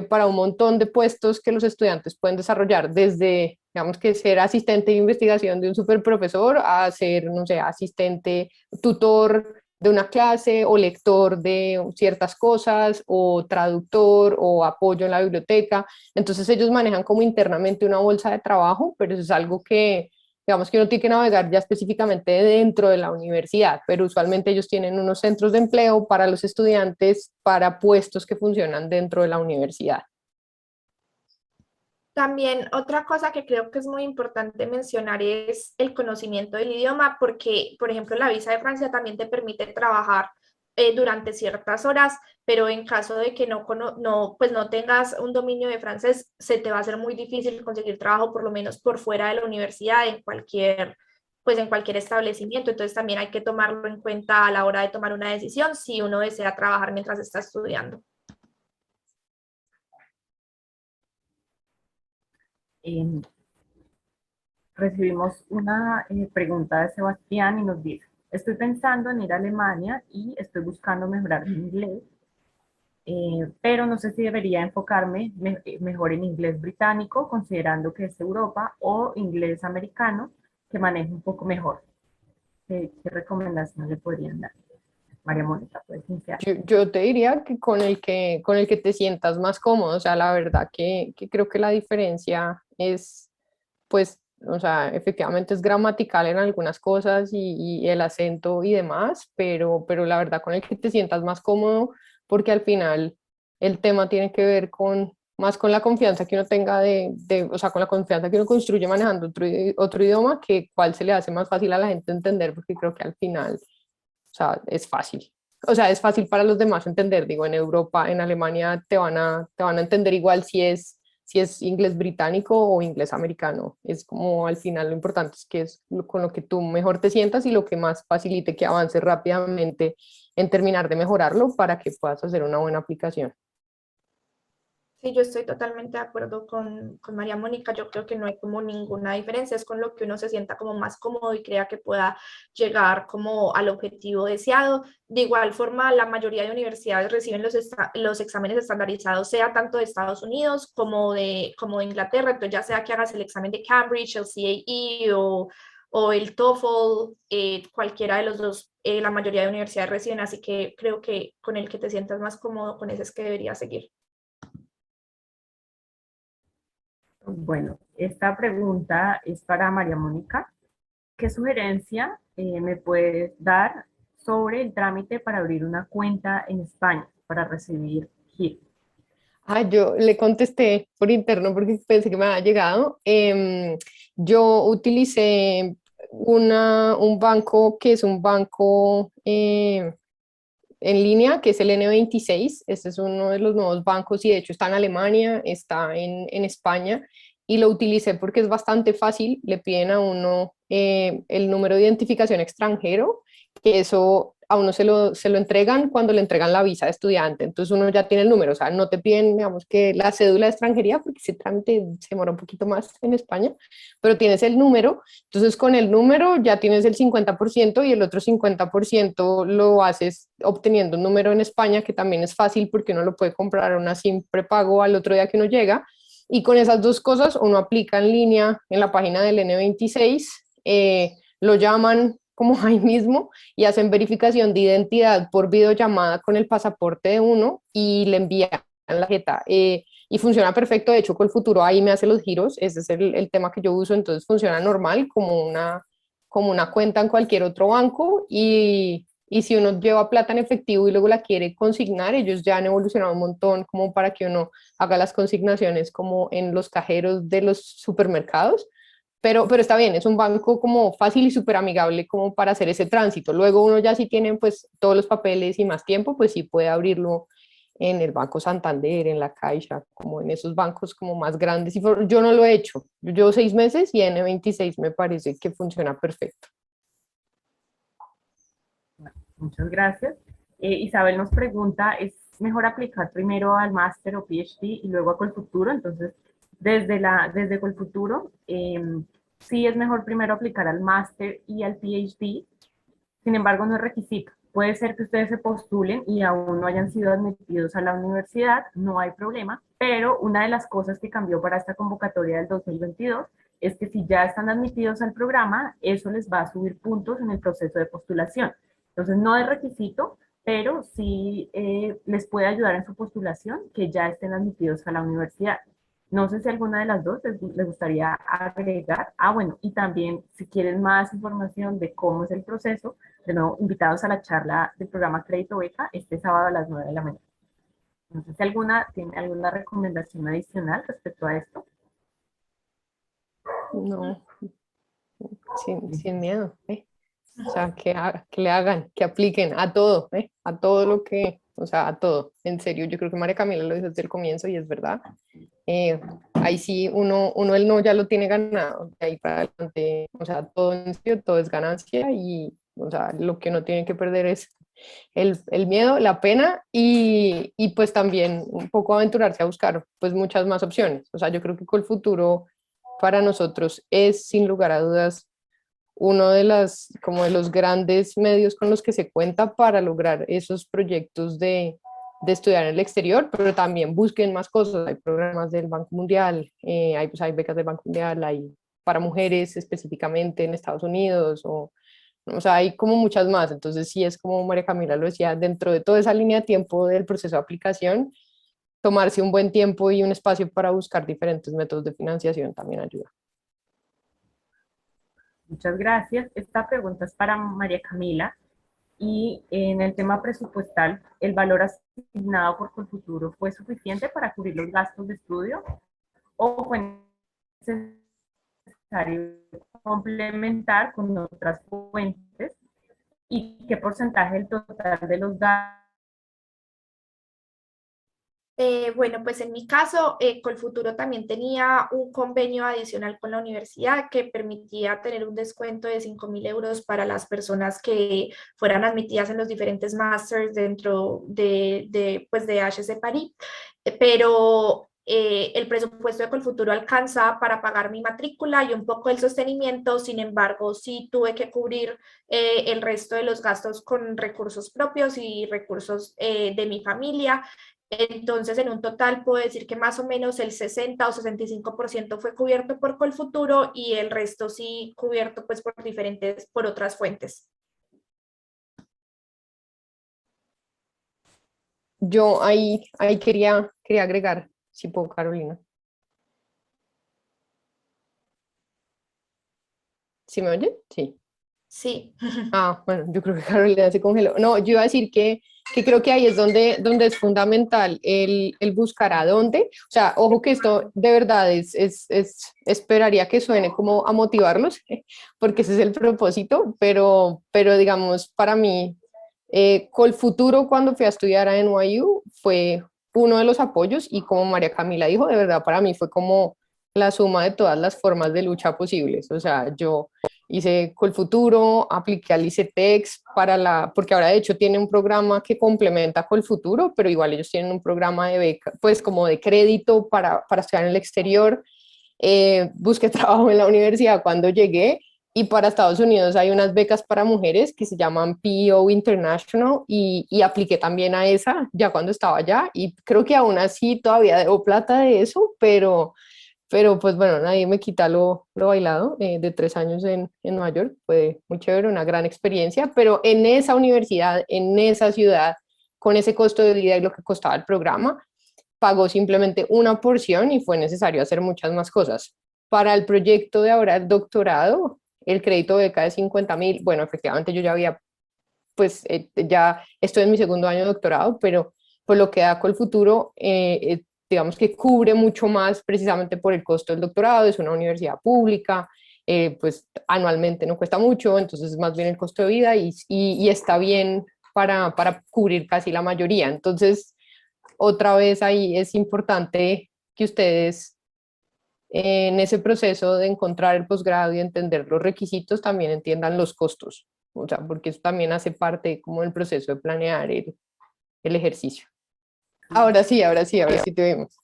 para un montón de puestos que los estudiantes pueden desarrollar, desde, digamos que ser asistente de investigación de un superprofesor a ser, no sé, asistente, tutor de una clase o lector de ciertas cosas o traductor o apoyo en la biblioteca. Entonces ellos manejan como internamente una bolsa de trabajo, pero eso es algo que digamos que uno tiene que navegar ya específicamente dentro de la universidad, pero usualmente ellos tienen unos centros de empleo para los estudiantes, para puestos que funcionan dentro de la universidad. También otra cosa que creo que es muy importante mencionar es el conocimiento del idioma, porque, por ejemplo, la visa de Francia también te permite trabajar durante ciertas horas, pero en caso de que pues no tengas un dominio de francés, se te va a hacer muy difícil conseguir trabajo, por lo menos por fuera de la universidad, pues en cualquier establecimiento. Entonces también hay que tomarlo en cuenta a la hora de tomar una decisión si uno desea trabajar mientras está estudiando. Eh, recibimos una pregunta de Sebastián y nos dice, estoy pensando en ir a Alemania y estoy buscando mejorar mi inglés, pero no sé si debería enfocarme mejor en inglés británico, considerando que es Europa, o inglés americano, que maneje un poco mejor. ¿Qué recomendación le podrían dar? María Mónica, puedes iniciar. Yo te diría que con el que te sientas más cómodo, o sea, la verdad que creo que la diferencia es, pues, o sea, efectivamente es gramatical en algunas cosas y el acento y demás, pero la verdad con el que te sientas más cómodo, porque al final el tema tiene que ver más con la confianza que uno tenga o sea, con la confianza que uno construye manejando otro idioma, que cuál se le hace más fácil a la gente entender, porque creo que al final O sea, es fácil. O sea, es fácil para los demás entender. Digo, en Europa, en Alemania, te van a entender igual si es inglés británico o inglés americano. Es como al final lo importante es que es con lo que tú mejor te sientas y lo que más facilite que avances rápidamente en terminar de mejorarlo para que puedas hacer una buena aplicación. Sí, yo estoy totalmente de acuerdo con María Mónica. Yo creo que no hay como ninguna diferencia. Es con lo que uno se sienta como más cómodo y crea que pueda llegar como al objetivo deseado. De igual forma, la mayoría de universidades reciben los exámenes estandarizados, sea tanto de Estados Unidos como de Inglaterra. Entonces, ya sea que hagas el examen de Cambridge, el CAE o el TOEFL, cualquiera de los dos, la mayoría de universidades reciben. Así que creo que con el que te sientas más cómodo, con ese es que deberías seguir. Bueno, esta pregunta es para María Mónica. ¿Qué sugerencia me puedes dar sobre el trámite para abrir una cuenta en España para recibir GIF? Ah, yo le contesté por interno porque pensé que me había llegado. Yo utilicé un banco que es un banco en línea, que es el N26. Este es uno de los nuevos bancos y de hecho está en Alemania, está en España y lo utilicé porque es bastante fácil. Le piden a uno el número de identificación extranjero, que eso a uno se lo entregan cuando le entregan la visa de estudiante. Entonces uno ya tiene el número, o sea, no te piden, digamos, que la cédula de extranjería, porque ese trámite se demora un poquito más en España, pero tienes el número. Entonces, con el número ya tienes el 50% y el otro 50% lo haces obteniendo un número en España, que también es fácil porque uno lo puede comprar a una SIM prepago al otro día que uno llega. Y con esas dos cosas uno aplica en línea en la página del N26, lo llaman como ahí mismo y hacen verificación de identidad por videollamada con el pasaporte de uno y le envían la tarjeta. Y funciona perfecto. De hecho, con el futuro ahí me hace los giros. Ese es el tema que yo uso. Entonces funciona normal como una cuenta en cualquier otro banco. Y si uno lleva plata en efectivo y luego la quiere consignar, ellos ya han evolucionado un montón como para que uno haga las consignaciones como en los cajeros de los supermercados. Pero está bien, es un banco como fácil y súper amigable como para hacer ese tránsito. Luego uno ya si tiene pues todos los papeles y más tiempo, pues sí puede abrirlo en el Banco Santander, en la Caixa, como en esos bancos como más grandes. Yo no lo he hecho. Yo llevo 6 meses y N26 me parece que funciona perfecto. Muchas gracias. Isabel nos pregunta, ¿es mejor aplicar primero al máster o PhD y luego a Colfuturo? Entonces, desde Colfuturo, sí es mejor primero aplicar al máster y al PhD, sin embargo, no es requisito. Puede ser que ustedes se postulen y aún no hayan sido admitidos a la universidad, no hay problema, pero una de las cosas que cambió para esta convocatoria del 2022 es que si ya están admitidos al programa, eso les va a subir puntos en el proceso de postulación. Entonces, no es requisito, pero sí les puede ayudar en su postulación que ya estén admitidos a la universidad. No sé si alguna de las dos les gustaría agregar. Ah, bueno, y también si quieren más información de cómo es el proceso, de nuevo, invitados a la charla del programa Crédito Beca este sábado a las 9 de la mañana. No sé si tiene alguna recomendación adicional respecto a esto. No, sin miedo, ¿eh? O sea, que le hagan, que apliquen a todo, ¿eh? A todo lo que, o sea, a todo. En serio, yo creo que María Camila lo dijo desde el comienzo y es verdad. Ahí sí, uno el no ya lo tiene ganado, de ahí para adelante, o sea, todo en serio, todo es ganancia y, o sea, lo que uno tiene que perder es el miedo, la pena y pues también un poco aventurarse a buscar pues muchas más opciones. O sea, yo creo que con el futuro para nosotros es sin lugar a dudas uno de como de los grandes medios con los que se cuenta para lograr esos proyectos de estudiar en el exterior, pero también busquen más cosas. Hay programas del Banco Mundial, pues hay becas del Banco Mundial, hay para mujeres específicamente en Estados Unidos, o sea, hay como muchas más. Entonces, sí es como María Camila lo decía, dentro de toda esa línea de tiempo del proceso de aplicación, tomarse un buen tiempo y un espacio para buscar diferentes métodos de financiación también ayuda. Muchas gracias. Esta pregunta es para María Camila. Y en el tema presupuestal, ¿el valor asignado por Colfuturo fue suficiente para cubrir los gastos de estudio o fue necesario complementar con otras fuentes? ¿Y qué porcentaje del total de los gastos? Bueno, pues en mi caso, Colfuturo también tenía un convenio adicional con la universidad que permitía tener un descuento de 5.000 euros para las personas que fueran admitidas en los diferentes másters dentro pues de HC París, pero el presupuesto de Colfuturo alcanza para pagar mi matrícula y un poco el sostenimiento. Sin embargo, sí tuve que cubrir el resto de los gastos con recursos propios y recursos de mi familia. Entonces, en un total puedo decir que más o menos el 60 o 65% fue cubierto por Colfuturo y el resto sí cubierto pues por otras fuentes. Yo ahí quería agregar, si puedo, Carolina. ¿Sí me oye? Sí. Sí. Ah, bueno, yo creo que Carolina se congeló. No, yo iba a decir que creo que ahí es donde es fundamental el buscar a dónde. O sea, ojo que esto de verdad esperaría que suene como a motivarlos, porque ese es el propósito, pero digamos, para mí, Colfuturo cuando fui a estudiar a NYU fue uno de los apoyos y como María Camila dijo, de verdad para mí fue como la suma de todas las formas de lucha posibles. O sea, yo hice Colfuturo, apliqué al ICETEX porque ahora de hecho tiene un programa que complementa Colfuturo, pero igual ellos tienen un programa de beca, pues como de crédito para estudiar en el exterior. Busqué trabajo en la universidad cuando llegué y para Estados Unidos hay unas becas para mujeres que se llaman PEO International y apliqué también a esa ya cuando estaba allá y creo que aún así todavía debo plata de eso, pero pues bueno, nadie me quita lo bailado de 3 años en Nueva York. Fue muy chévere, una gran experiencia, pero en esa universidad, en esa ciudad, con ese costo de vida y lo que costaba el programa, pagó simplemente una porción y fue necesario hacer muchas más cosas. Para el proyecto de ahora, el doctorado, el crédito beca de 50.000, bueno, efectivamente yo ya había, pues ya estoy en mi segundo año de doctorado, pero por lo que da con el futuro, digamos que cubre mucho más precisamente por el costo del doctorado, es una universidad pública, pues anualmente no cuesta mucho, entonces más bien el costo de vida y está bien para cubrir casi la mayoría. Entonces, otra vez ahí es importante que ustedes en ese proceso de encontrar el posgrado y entender los requisitos también entiendan los costos, o sea, porque eso también hace parte como del proceso de planear el ejercicio. Ahora sí te vemos.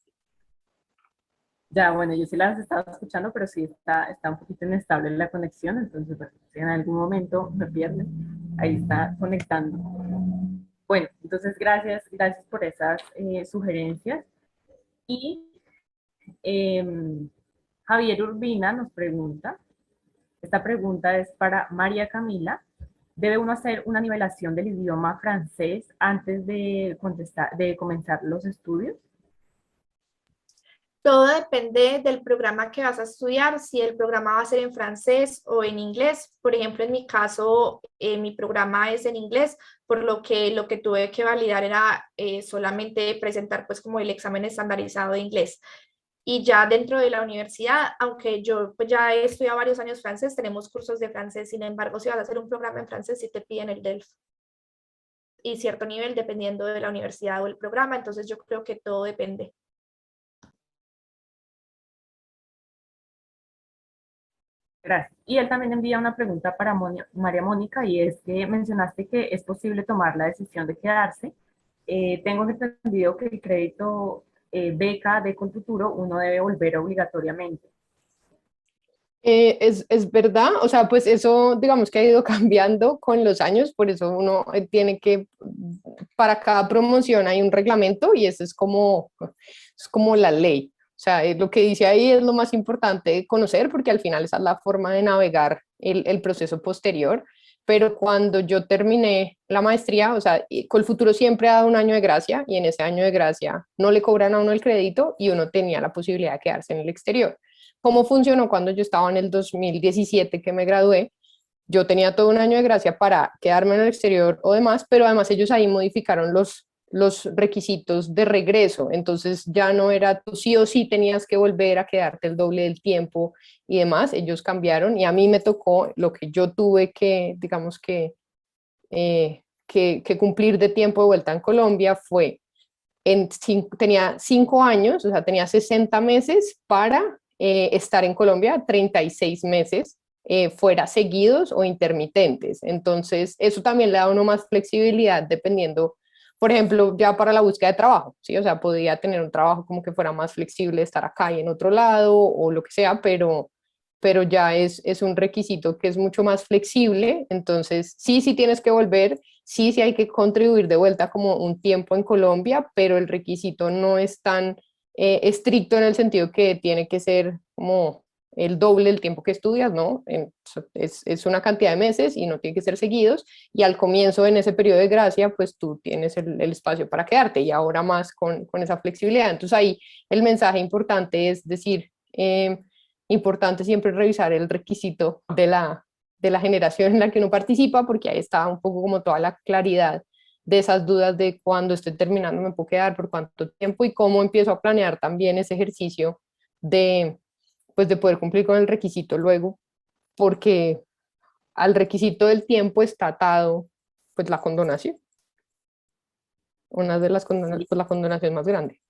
Ya, bueno, yo sí las estaba escuchando, pero sí está un poquito inestable la conexión, entonces, bueno, si en algún momento me pierden, ahí está conectando. Bueno, entonces gracias por esas sugerencias. Y Javier Urbina nos pregunta, esta pregunta es para María Camila. ¿Debe uno hacer una nivelación del idioma francés antes de comenzar los estudios? Todo depende del programa que vas a estudiar, si el programa va a ser en francés o en inglés. Por ejemplo, en mi caso, mi programa es en inglés, por lo que tuve que validar era solamente presentar pues como el examen estandarizado de inglés. Y ya dentro de la universidad, aunque yo pues, ya he estudiado varios años francés, tenemos cursos de francés. Sin embargo, si vas a hacer un programa en francés, sí te piden el DELF y cierto nivel dependiendo de la universidad o el programa. Entonces yo creo que todo depende. Gracias. Y él también envía una pregunta para María Mónica y es que mencionaste que es posible tomar la decisión de quedarse. Tengo entendido que el crédito beca de Colfuturo uno debe volver obligatoriamente. Es verdad, o sea, pues eso digamos que ha ido cambiando con los años, por eso uno tiene que, para cada promoción hay un reglamento y eso es como la ley. O sea, lo que dice ahí es lo más importante de conocer porque al final esa es la forma de navegar el proceso posterior. Pero cuando yo terminé la maestría, o sea, Colfuturo siempre ha dado un año de gracia y en ese año de gracia no le cobran a uno el crédito y uno tenía la posibilidad de quedarse en el exterior. ¿Cómo funcionó cuando yo estaba en el 2017 que me gradué? Yo tenía todo un año de gracia para quedarme en el exterior o demás, pero además ellos ahí modificaron los requisitos de regreso, entonces ya no era tú sí o sí tenías que volver a quedarte el doble del tiempo y demás, ellos cambiaron y a mí me tocó lo que yo tuve que, digamos que que cumplir de tiempo de vuelta en Colombia fue, tenía 5 años, o sea, tenía 60 meses para estar en Colombia, 36 meses fuera seguidos o intermitentes. Entonces, eso también le da a uno más flexibilidad dependiendo, por ejemplo, ya para la búsqueda de trabajo, ¿sí? O sea, podía tener un trabajo como que fuera más flexible, estar acá y en otro lado o lo que sea, pero ya es un requisito que es mucho más flexible. Entonces, sí, sí tienes que volver, sí, sí hay que contribuir de vuelta como un tiempo en Colombia, pero el requisito no es tan estricto en el sentido que tiene que ser como el doble del tiempo que estudias, ¿no? Es una cantidad de meses y no tiene que ser seguidos, y al comienzo en ese periodo de gracia, pues tú tienes el espacio para quedarte y ahora más con esa flexibilidad. Entonces ahí el mensaje importante es decir, importante siempre revisar el requisito de la generación en la que uno participa, porque ahí está un poco como toda la claridad de esas dudas de cuándo estoy terminando me puedo quedar, por cuánto tiempo y cómo empiezo a planear también ese ejercicio de, pues de poder cumplir con el requisito luego, porque al requisito del tiempo está atado pues la condonación, una de las condonaciones, Sí, pues la condonación más grande.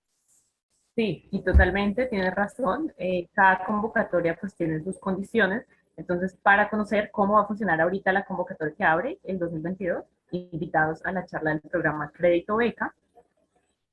sí, y totalmente, tienes razón. Cada convocatoria pues tiene sus condiciones. Entonces, para conocer cómo va a funcionar ahorita la convocatoria que abre el 2022, invitados a la charla del programa Crédito Beca.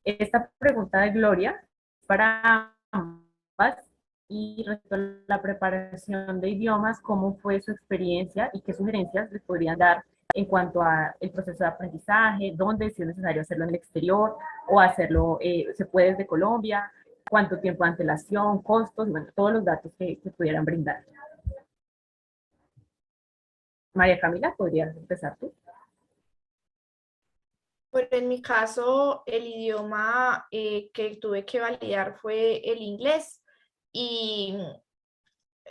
Esta pregunta de Gloria para ambas y respecto a la preparación de idiomas, ¿cómo fue su experiencia y qué sugerencias les podrían dar en cuanto al proceso de aprendizaje? ¿Dónde, si es necesario hacerlo en el exterior o hacerlo, se puede desde Colombia? ¿Cuánto tiempo de antelación, costos? Bueno, todos los datos que pudieran brindar. María Camila, ¿podrías empezar tú? Pues en mi caso, el idioma que tuve que validar fue el inglés y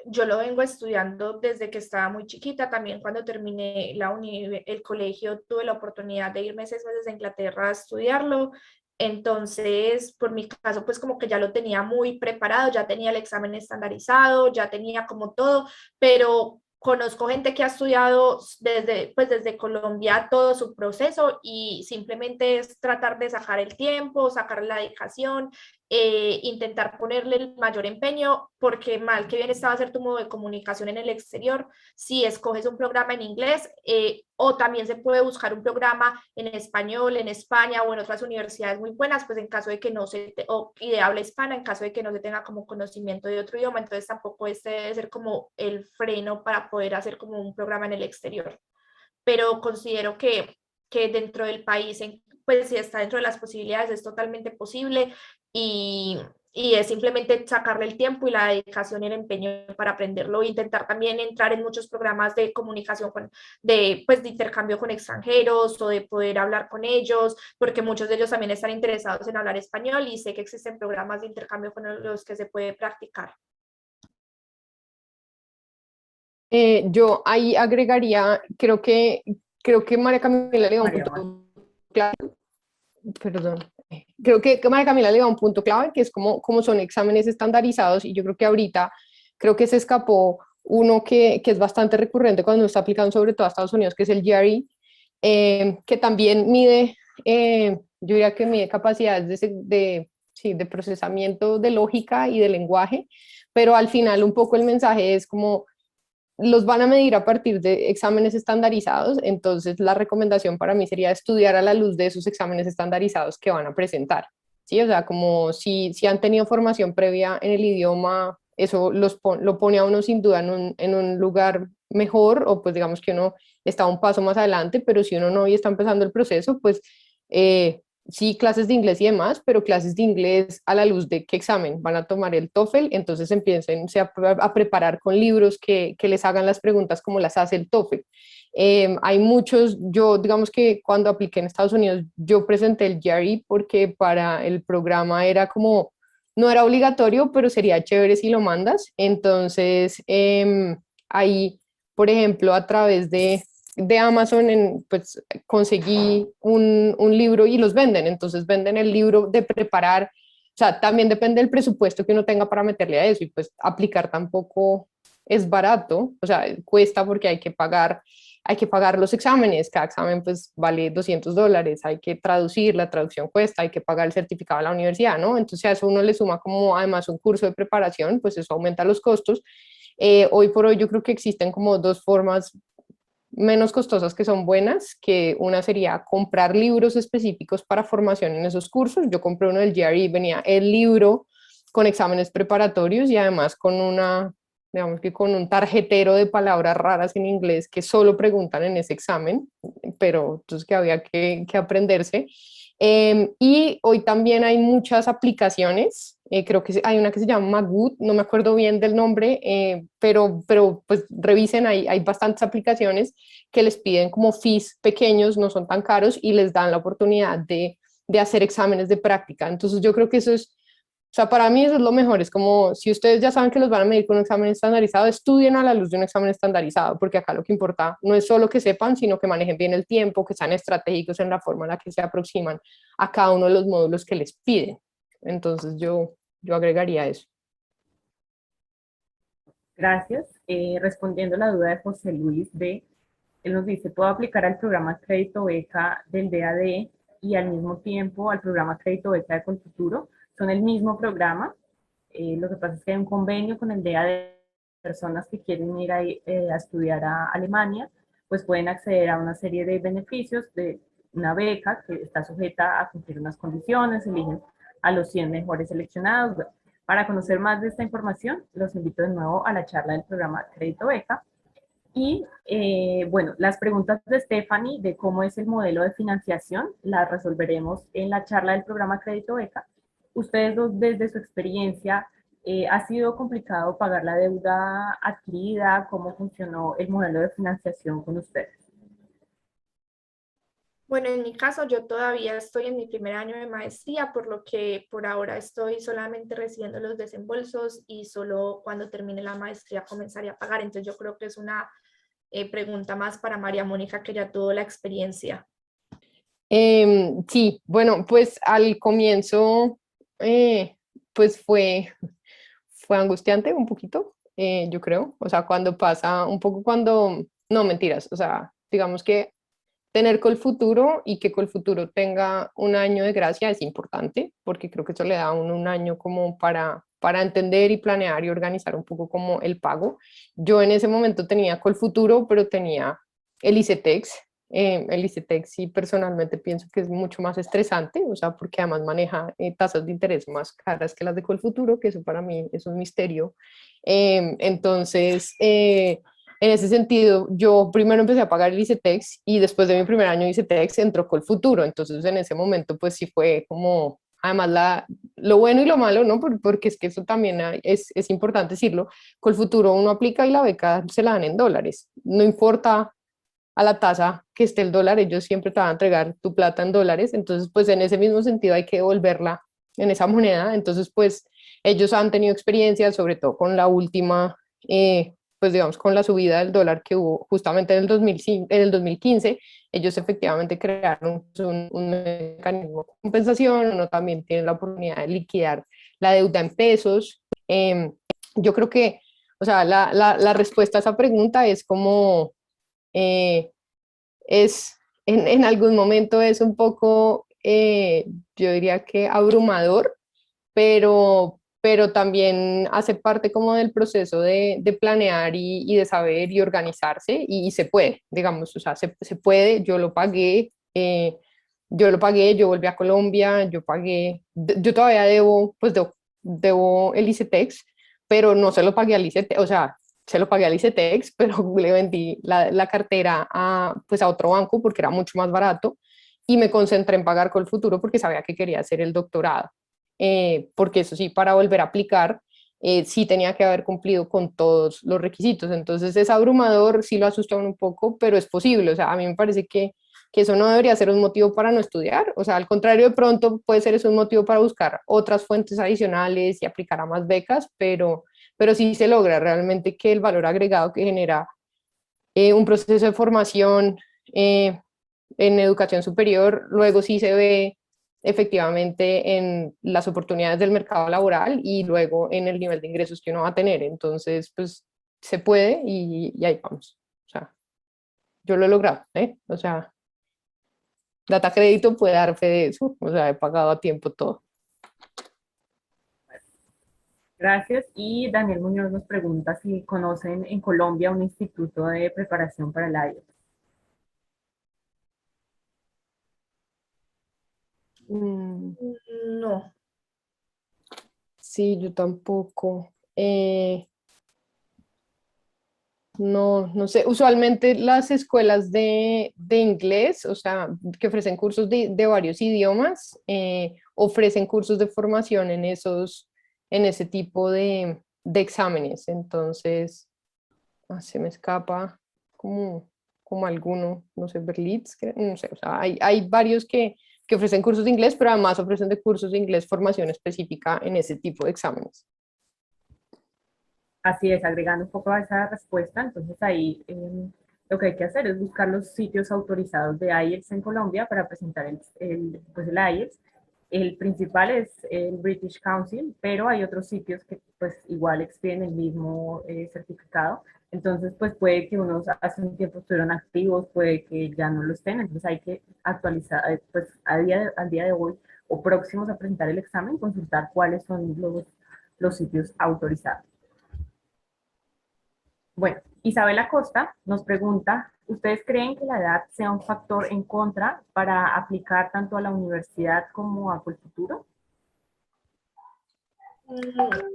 yo lo vengo estudiando desde que estaba muy chiquita. También cuando terminé el colegio tuve la oportunidad de irme 6 meses a Inglaterra a estudiarlo. Entonces, por mi caso, pues como que ya lo tenía muy preparado, ya tenía el examen estandarizado, ya tenía como todo, pero conozco gente que ha estudiado desde Colombia todo su proceso y simplemente es tratar de sacar el tiempo, sacar la dedicación, intentar ponerle el mayor empeño, porque mal que bien está va a ser tu modo de comunicación en el exterior. Si escoges un programa en inglés, o también se puede buscar un programa en español, en España o en otras universidades muy buenas, pues en caso de que no y de habla hispana, en caso de que no se tenga como conocimiento de otro idioma. Entonces tampoco este debe ser como el freno para poder hacer como un programa en el exterior. Pero considero que dentro del país, pues si está dentro de las posibilidades, es totalmente posible y es simplemente sacarle el tiempo y la dedicación y el empeño para aprenderlo e intentar también entrar en muchos programas de comunicación pues, de intercambio con extranjeros o de poder hablar con ellos, porque muchos de ellos también están interesados en hablar español y sé que existen programas de intercambio con los que se puede practicar. Yo ahí agregaría, creo que María Camila le da un María punto Juan. clave, perdón, creo que María Camila le da un punto clave, que es como son exámenes estandarizados, y yo creo que ahorita, creo que se escapó uno que es bastante recurrente cuando está aplicando sobre todo a Estados Unidos, que es el GRE, que también mide, yo diría que mide capacidades sí, de procesamiento de lógica y de lenguaje, pero al final un poco el mensaje es como los van a medir a partir de exámenes estandarizados. Entonces la recomendación para mí sería estudiar a la luz de esos exámenes estandarizados que van a presentar, ¿sí? O sea, como si han tenido formación previa en el idioma, eso lo pone a uno sin duda en un lugar mejor, o pues digamos que uno está un paso más adelante, pero si uno no y está empezando el proceso, pues sí, clases de inglés y demás, pero clases de inglés a la luz de qué examen van a tomar el TOEFL. Entonces empiecen a preparar con libros que les hagan las preguntas como las hace el TOEFL. Hay muchos, yo digamos que cuando apliqué en Estados Unidos, yo presenté el GRE porque para el programa era como, no era obligatorio, pero sería chévere si lo mandas. Entonces, ahí, por ejemplo, a través de Amazon, pues conseguí un libro y los venden. Entonces venden el libro de preparar, o sea, también depende del presupuesto que uno tenga para meterle a eso, y pues aplicar tampoco es barato, o sea, cuesta porque hay que pagar hay que pagar los exámenes, cada examen pues vale $200, hay que traducir, la traducción cuesta, hay que pagar el certificado de la universidad, ¿no? Entonces a eso uno le suma como además un curso de preparación, pues eso aumenta los costos. Hoy por hoy yo creo que existen como dos formas menos costosas que son buenas, que una sería comprar libros específicos para formación en esos cursos. Yo compré uno del GRE, venía el libro con exámenes preparatorios y además con una, digamos que con un tarjetero de palabras raras en inglés que solo preguntan en ese examen, pero entonces que había que aprenderse. Y hoy también hay muchas aplicaciones, creo que hay una que se llama Magwood, no me acuerdo bien del nombre, pero pues revisen, hay bastantes aplicaciones que les piden como fees pequeños, no son tan caros y les dan la oportunidad de hacer exámenes de práctica. Entonces yo creo que eso es, o sea, para mí eso es lo mejor, es como si ustedes ya saben que los van a medir con un examen estandarizado, estudien a la luz de un examen estandarizado, porque acá lo que importa no es solo que sepan, sino que manejen bien el tiempo, que sean estratégicos en la forma en la que se aproximan a cada uno de los módulos que les piden. Entonces yo agregaría eso. Gracias. Respondiendo a la duda de José Luis B., él nos dice, ¿puedo aplicar al programa Crédito Beca del DAD y al mismo tiempo al programa Crédito Beca de Colfuturo? Son el mismo programa. Lo que pasa es que hay un convenio con el DAD. Personas que quieren ir a estudiar a Alemania, pues pueden acceder a una serie de beneficios de una beca que está sujeta a cumplir unas condiciones, eligen a los 100 mejores seleccionados. Bueno, para conocer más de esta información, los invito de nuevo a la charla del programa Crédito Beca. Y bueno, las preguntas de Stephanie de cómo es el modelo de financiación las resolveremos en la charla del programa Crédito Beca. Ustedes dos, desde su experiencia, ¿ha sido complicado pagar la deuda adquirida? ¿Cómo funcionó el modelo de financiación con ustedes? Bueno, en mi caso yo todavía estoy en mi primer año de maestría, por lo que por ahora estoy solamente recibiendo los desembolsos y solo cuando termine la maestría comenzaré a pagar. Entonces yo creo que es una pregunta más para María Mónica, que ya tuvo la experiencia. Sí, bueno, pues al comienzo, pues fue angustiante un poquito, yo creo, o sea, cuando pasa un poco cuando, no mentiras, o sea, digamos que tener Colfuturo y que Colfuturo tenga un año de gracia es importante, porque creo que eso le da a uno un año como para entender y planear y organizar un poco como el pago. Yo en ese momento tenía Colfuturo, pero tenía el ICETEX. El ICETEX sí personalmente pienso que es mucho más estresante, o sea, porque además maneja tasas de interés más caras que las de Colfuturo, que eso para mí es un misterio. Entonces, en ese sentido, yo primero empecé a pagar el ICETEX y después de mi primer año de ICETEX entró Colfuturo. Entonces, en ese momento, pues sí fue como, además, lo bueno y lo malo, ¿no? Porque es que eso también es importante decirlo. Colfuturo uno aplica y la beca se la dan en dólares. No importa a la tasa que esté el dólar, ellos siempre te van a entregar tu plata en dólares. Entonces, pues en ese mismo sentido hay que devolverla en esa moneda. Entonces, pues ellos han tenido experiencia, sobre todo con la última pues digamos, con la subida del dólar que hubo justamente en el 2005, en el 2015, ellos efectivamente crearon un mecanismo de compensación, uno también tiene la oportunidad de liquidar la deuda en pesos. Yo creo que, o sea, la respuesta a esa pregunta es como, eh, es, en algún momento es un poco, yo diría que abrumador, pero también hace parte como del proceso de planear y de saber y organizarse y se puede, digamos, o sea, se puede, yo lo pagué, yo volví a Colombia, yo pagué, yo todavía debo, pues debo el ICETEX, pero no se lo pagué al ICETEX, o sea, se lo pagué al ICETEX, pero le vendí la cartera pues a otro banco porque era mucho más barato y me concentré en pagar con el futuro porque sabía que quería hacer el doctorado. Porque eso sí, para volver a aplicar, sí tenía que haber cumplido con todos los requisitos. Entonces es abrumador, sí lo asusta un poco, pero es posible. O sea, a mí me parece que eso no debería ser un motivo para no estudiar. O sea, al contrario, de pronto puede ser eso un motivo para buscar otras fuentes adicionales y aplicar a más becas, pero sí se logra realmente que el valor agregado que genera un proceso de formación en educación superior, luego sí se ve efectivamente en las oportunidades del mercado laboral y luego en el nivel de ingresos que uno va a tener. Entonces, pues se puede y ahí vamos. O sea. yo lo he logrado, ¿eh? O sea, Data Crédito puede dar fe de eso, o sea, he pagado a tiempo todo. Gracias. Y Daniel Muñoz nos pregunta si conocen en Colombia un instituto de preparación para el IELTS. Mm, No. sí, yo tampoco. No, no sé, usualmente las escuelas de inglés, o sea, que ofrecen cursos de varios idiomas, ofrecen cursos de formación en ese tipo de exámenes. Entonces, se me escapa como alguno, no sé, Berlitz, no sé, o sea, hay varios que ofrecen cursos de inglés, pero además ofrecen de cursos de inglés formación específica en ese tipo de exámenes. Así es, agregando un poco a esa respuesta, entonces ahí lo que hay que hacer es buscar los sitios autorizados de IELTS en Colombia para presentar pues el IELTS. El principal es el British Council, pero hay otros sitios que pues igual expiden el mismo certificado. Entonces pues puede que unos hace un tiempo estuvieron activos, puede que ya no lo estén, entonces hay que actualizar, pues al día de hoy o próximos a presentar el examen, consultar cuáles son los sitios autorizados. Bueno, Isabel Acosta nos pregunta, ¿ustedes creen que la edad sea un factor en contra para aplicar tanto a la universidad como a Colfuturo?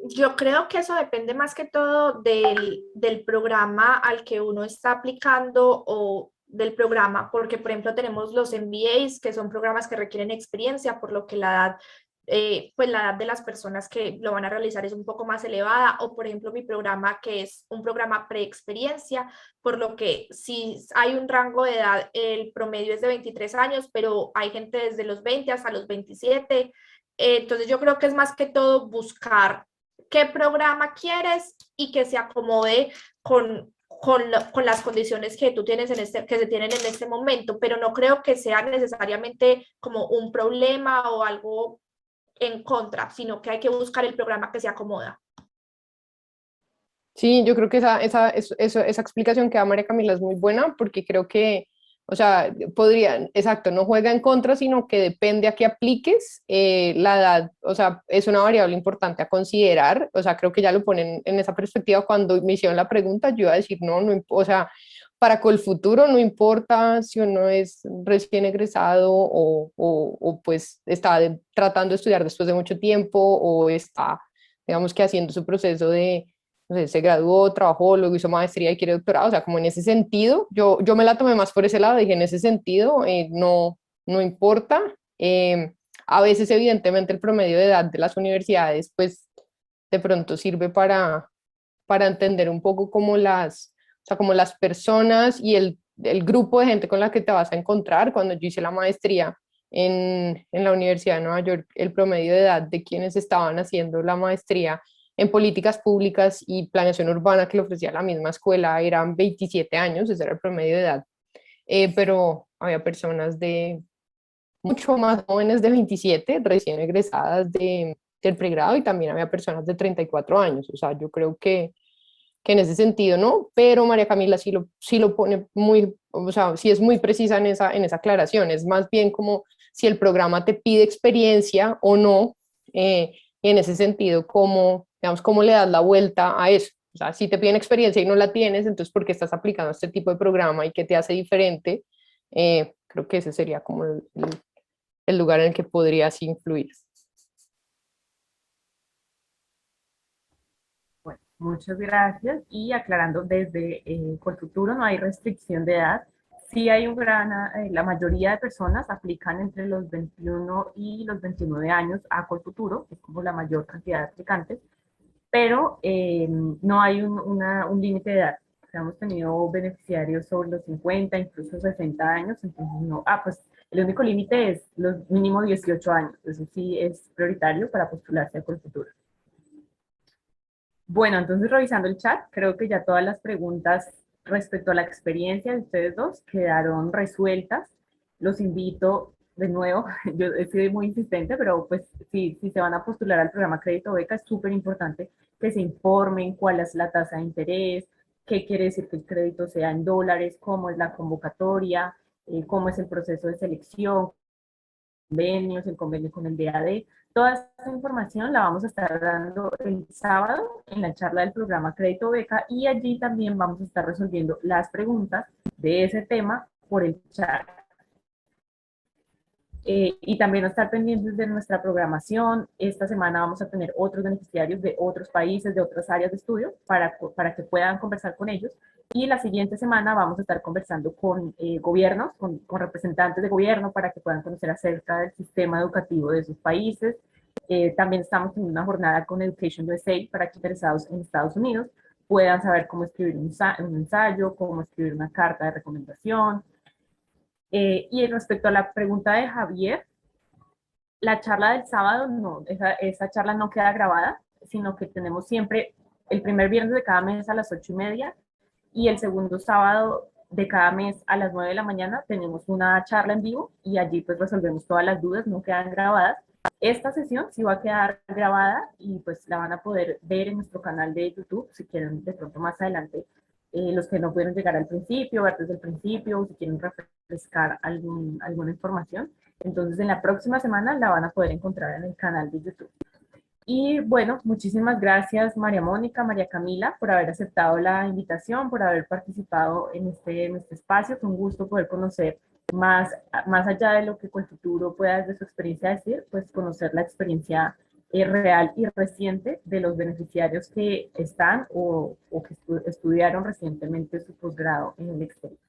Yo creo que eso depende más que todo del programa al que uno está aplicando o del programa, porque por ejemplo tenemos los MBAs, que son programas que requieren experiencia, por lo que la edad, pues la edad de las personas que lo van a realizar es un poco más elevada, o por ejemplo mi programa que es un programa pre-experiencia, por lo que si hay un rango de edad, el promedio es de 23 años, pero hay gente desde los 20 hasta los 27. Entonces yo creo que es más que todo buscar qué programa quieres y que se acomode con las condiciones que tú tienes que se tienen en este momento, pero no creo que sea necesariamente como un problema o algo en contra, sino que hay que buscar el programa que se acomoda. Sí, yo creo que esa explicación que da María Camila es muy buena porque creo que, o sea, exacto, no juega en contra, sino que depende a qué apliques, la edad, o sea, es una variable importante a considerar, o sea, creo que ya lo ponen en esa perspectiva cuando me hicieron la pregunta, yo iba a decir, no, no, o sea, para con el futuro no importa si uno es recién egresado o pues está tratando de estudiar después de mucho tiempo o está, digamos que haciendo su proceso de no sé, se graduó, trabajó, luego hizo maestría y quiere doctorado, o sea, como en ese sentido, yo me la tomé más por ese lado, dije, en ese sentido, no, no importa. A veces, evidentemente, el promedio de edad de las universidades, pues, de pronto sirve para entender un poco o sea, como las personas y el grupo de gente con la que te vas a encontrar. Cuando yo hice la maestría en la Universidad de Nueva York, el promedio de edad de quienes estaban haciendo la maestría en políticas públicas y planeación urbana que le ofrecía la misma escuela eran 27 años, ese era el promedio de edad, pero había personas de mucho más jóvenes de 27, recién egresadas del pregrado, y también había personas de 34 años, o sea, yo creo que en ese sentido, ¿no? Pero María Camila sí lo pone muy, o sea, sí es muy precisa en esa aclaración, es más bien como si el programa te pide experiencia o no, y en ese sentido, cómo, digamos, cómo le das la vuelta a eso. O sea, si te piden experiencia y no la tienes, entonces, ¿por qué estás aplicando este tipo de programa y qué te hace diferente? Creo que ese sería como el lugar en el que podrías influir. Bueno, muchas gracias. Y aclarando, desde Colfuturo no hay restricción de edad. Sí hay la mayoría de personas aplican entre los 21 y los 29 años a Colfuturo, que es como la mayor cantidad de aplicantes, pero no hay un límite de edad. O sea, hemos tenido beneficiarios sobre los 50, incluso 60 años, entonces no. Pues el único límite es los mínimo 18 años, eso sí es prioritario para postularse a Colfuturo. Bueno, entonces revisando el chat, creo que ya todas las preguntas respecto a la experiencia de ustedes dos quedaron resueltas. Los invito de nuevo, yo he sido muy insistente, pero pues si se van a postular al programa Crédito Beca, es súper importante que se informen cuál es la tasa de interés, qué quiere decir que el crédito sea en dólares, cómo es la convocatoria, cómo es el proceso de selección, convenios, el convenio con el DAD. Toda esta información la vamos a estar dando el sábado en la charla del programa Crédito Beca y allí también vamos a estar resolviendo las preguntas de ese tema por el chat. Y también estar pendientes de nuestra programación. Esta semana vamos a tener otros beneficiarios de otros países, de otras áreas de estudio, para que puedan conversar con ellos. Y la siguiente semana vamos a estar conversando con gobiernos, con representantes de gobierno, para que puedan conocer acerca del sistema educativo de sus países. También estamos en una jornada con Education USA para que interesados en Estados Unidos puedan saber cómo escribir un ensayo, cómo escribir una carta de recomendación. Y respecto a la pregunta de Javier, la charla del sábado, no, esa charla no queda grabada, sino que tenemos siempre el primer viernes de cada mes a las 8:30 y el segundo sábado de cada mes a las 9 de la mañana tenemos una charla en vivo y allí pues resolvemos todas las dudas, no quedan grabadas. Esta sesión sí va a quedar grabada y pues la van a poder ver en nuestro canal de YouTube si quieren de pronto más adelante. Los que no pudieron llegar al principio, ver desde el principio, o si quieren refrescar alguna información. Entonces, en la próxima semana la van a poder encontrar en el canal de YouTube. Y bueno, muchísimas gracias María Mónica, María Camila, por haber aceptado la invitación, por haber participado en este espacio. Fue un gusto poder conocer más allá de lo que Colfuturo pueda desde su experiencia decir, pues conocer la experiencia real y reciente de los beneficiarios que están o que estudiaron recientemente su posgrado en el exterior.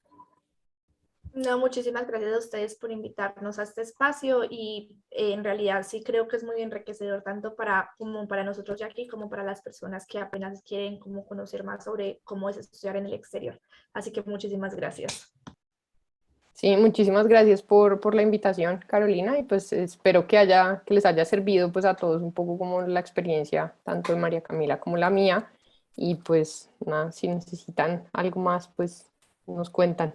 No, muchísimas gracias a ustedes por invitarnos a este espacio y en realidad sí creo que es muy enriquecedor tanto como para nosotros de aquí como para las personas que apenas quieren como conocer más sobre cómo es estudiar en el exterior. Así que muchísimas gracias. Sí, muchísimas gracias por la invitación, Carolina, y pues espero que les haya servido pues a todos un poco como la experiencia tanto de María Camila como la mía, y pues nada, si necesitan algo más, pues nos cuentan.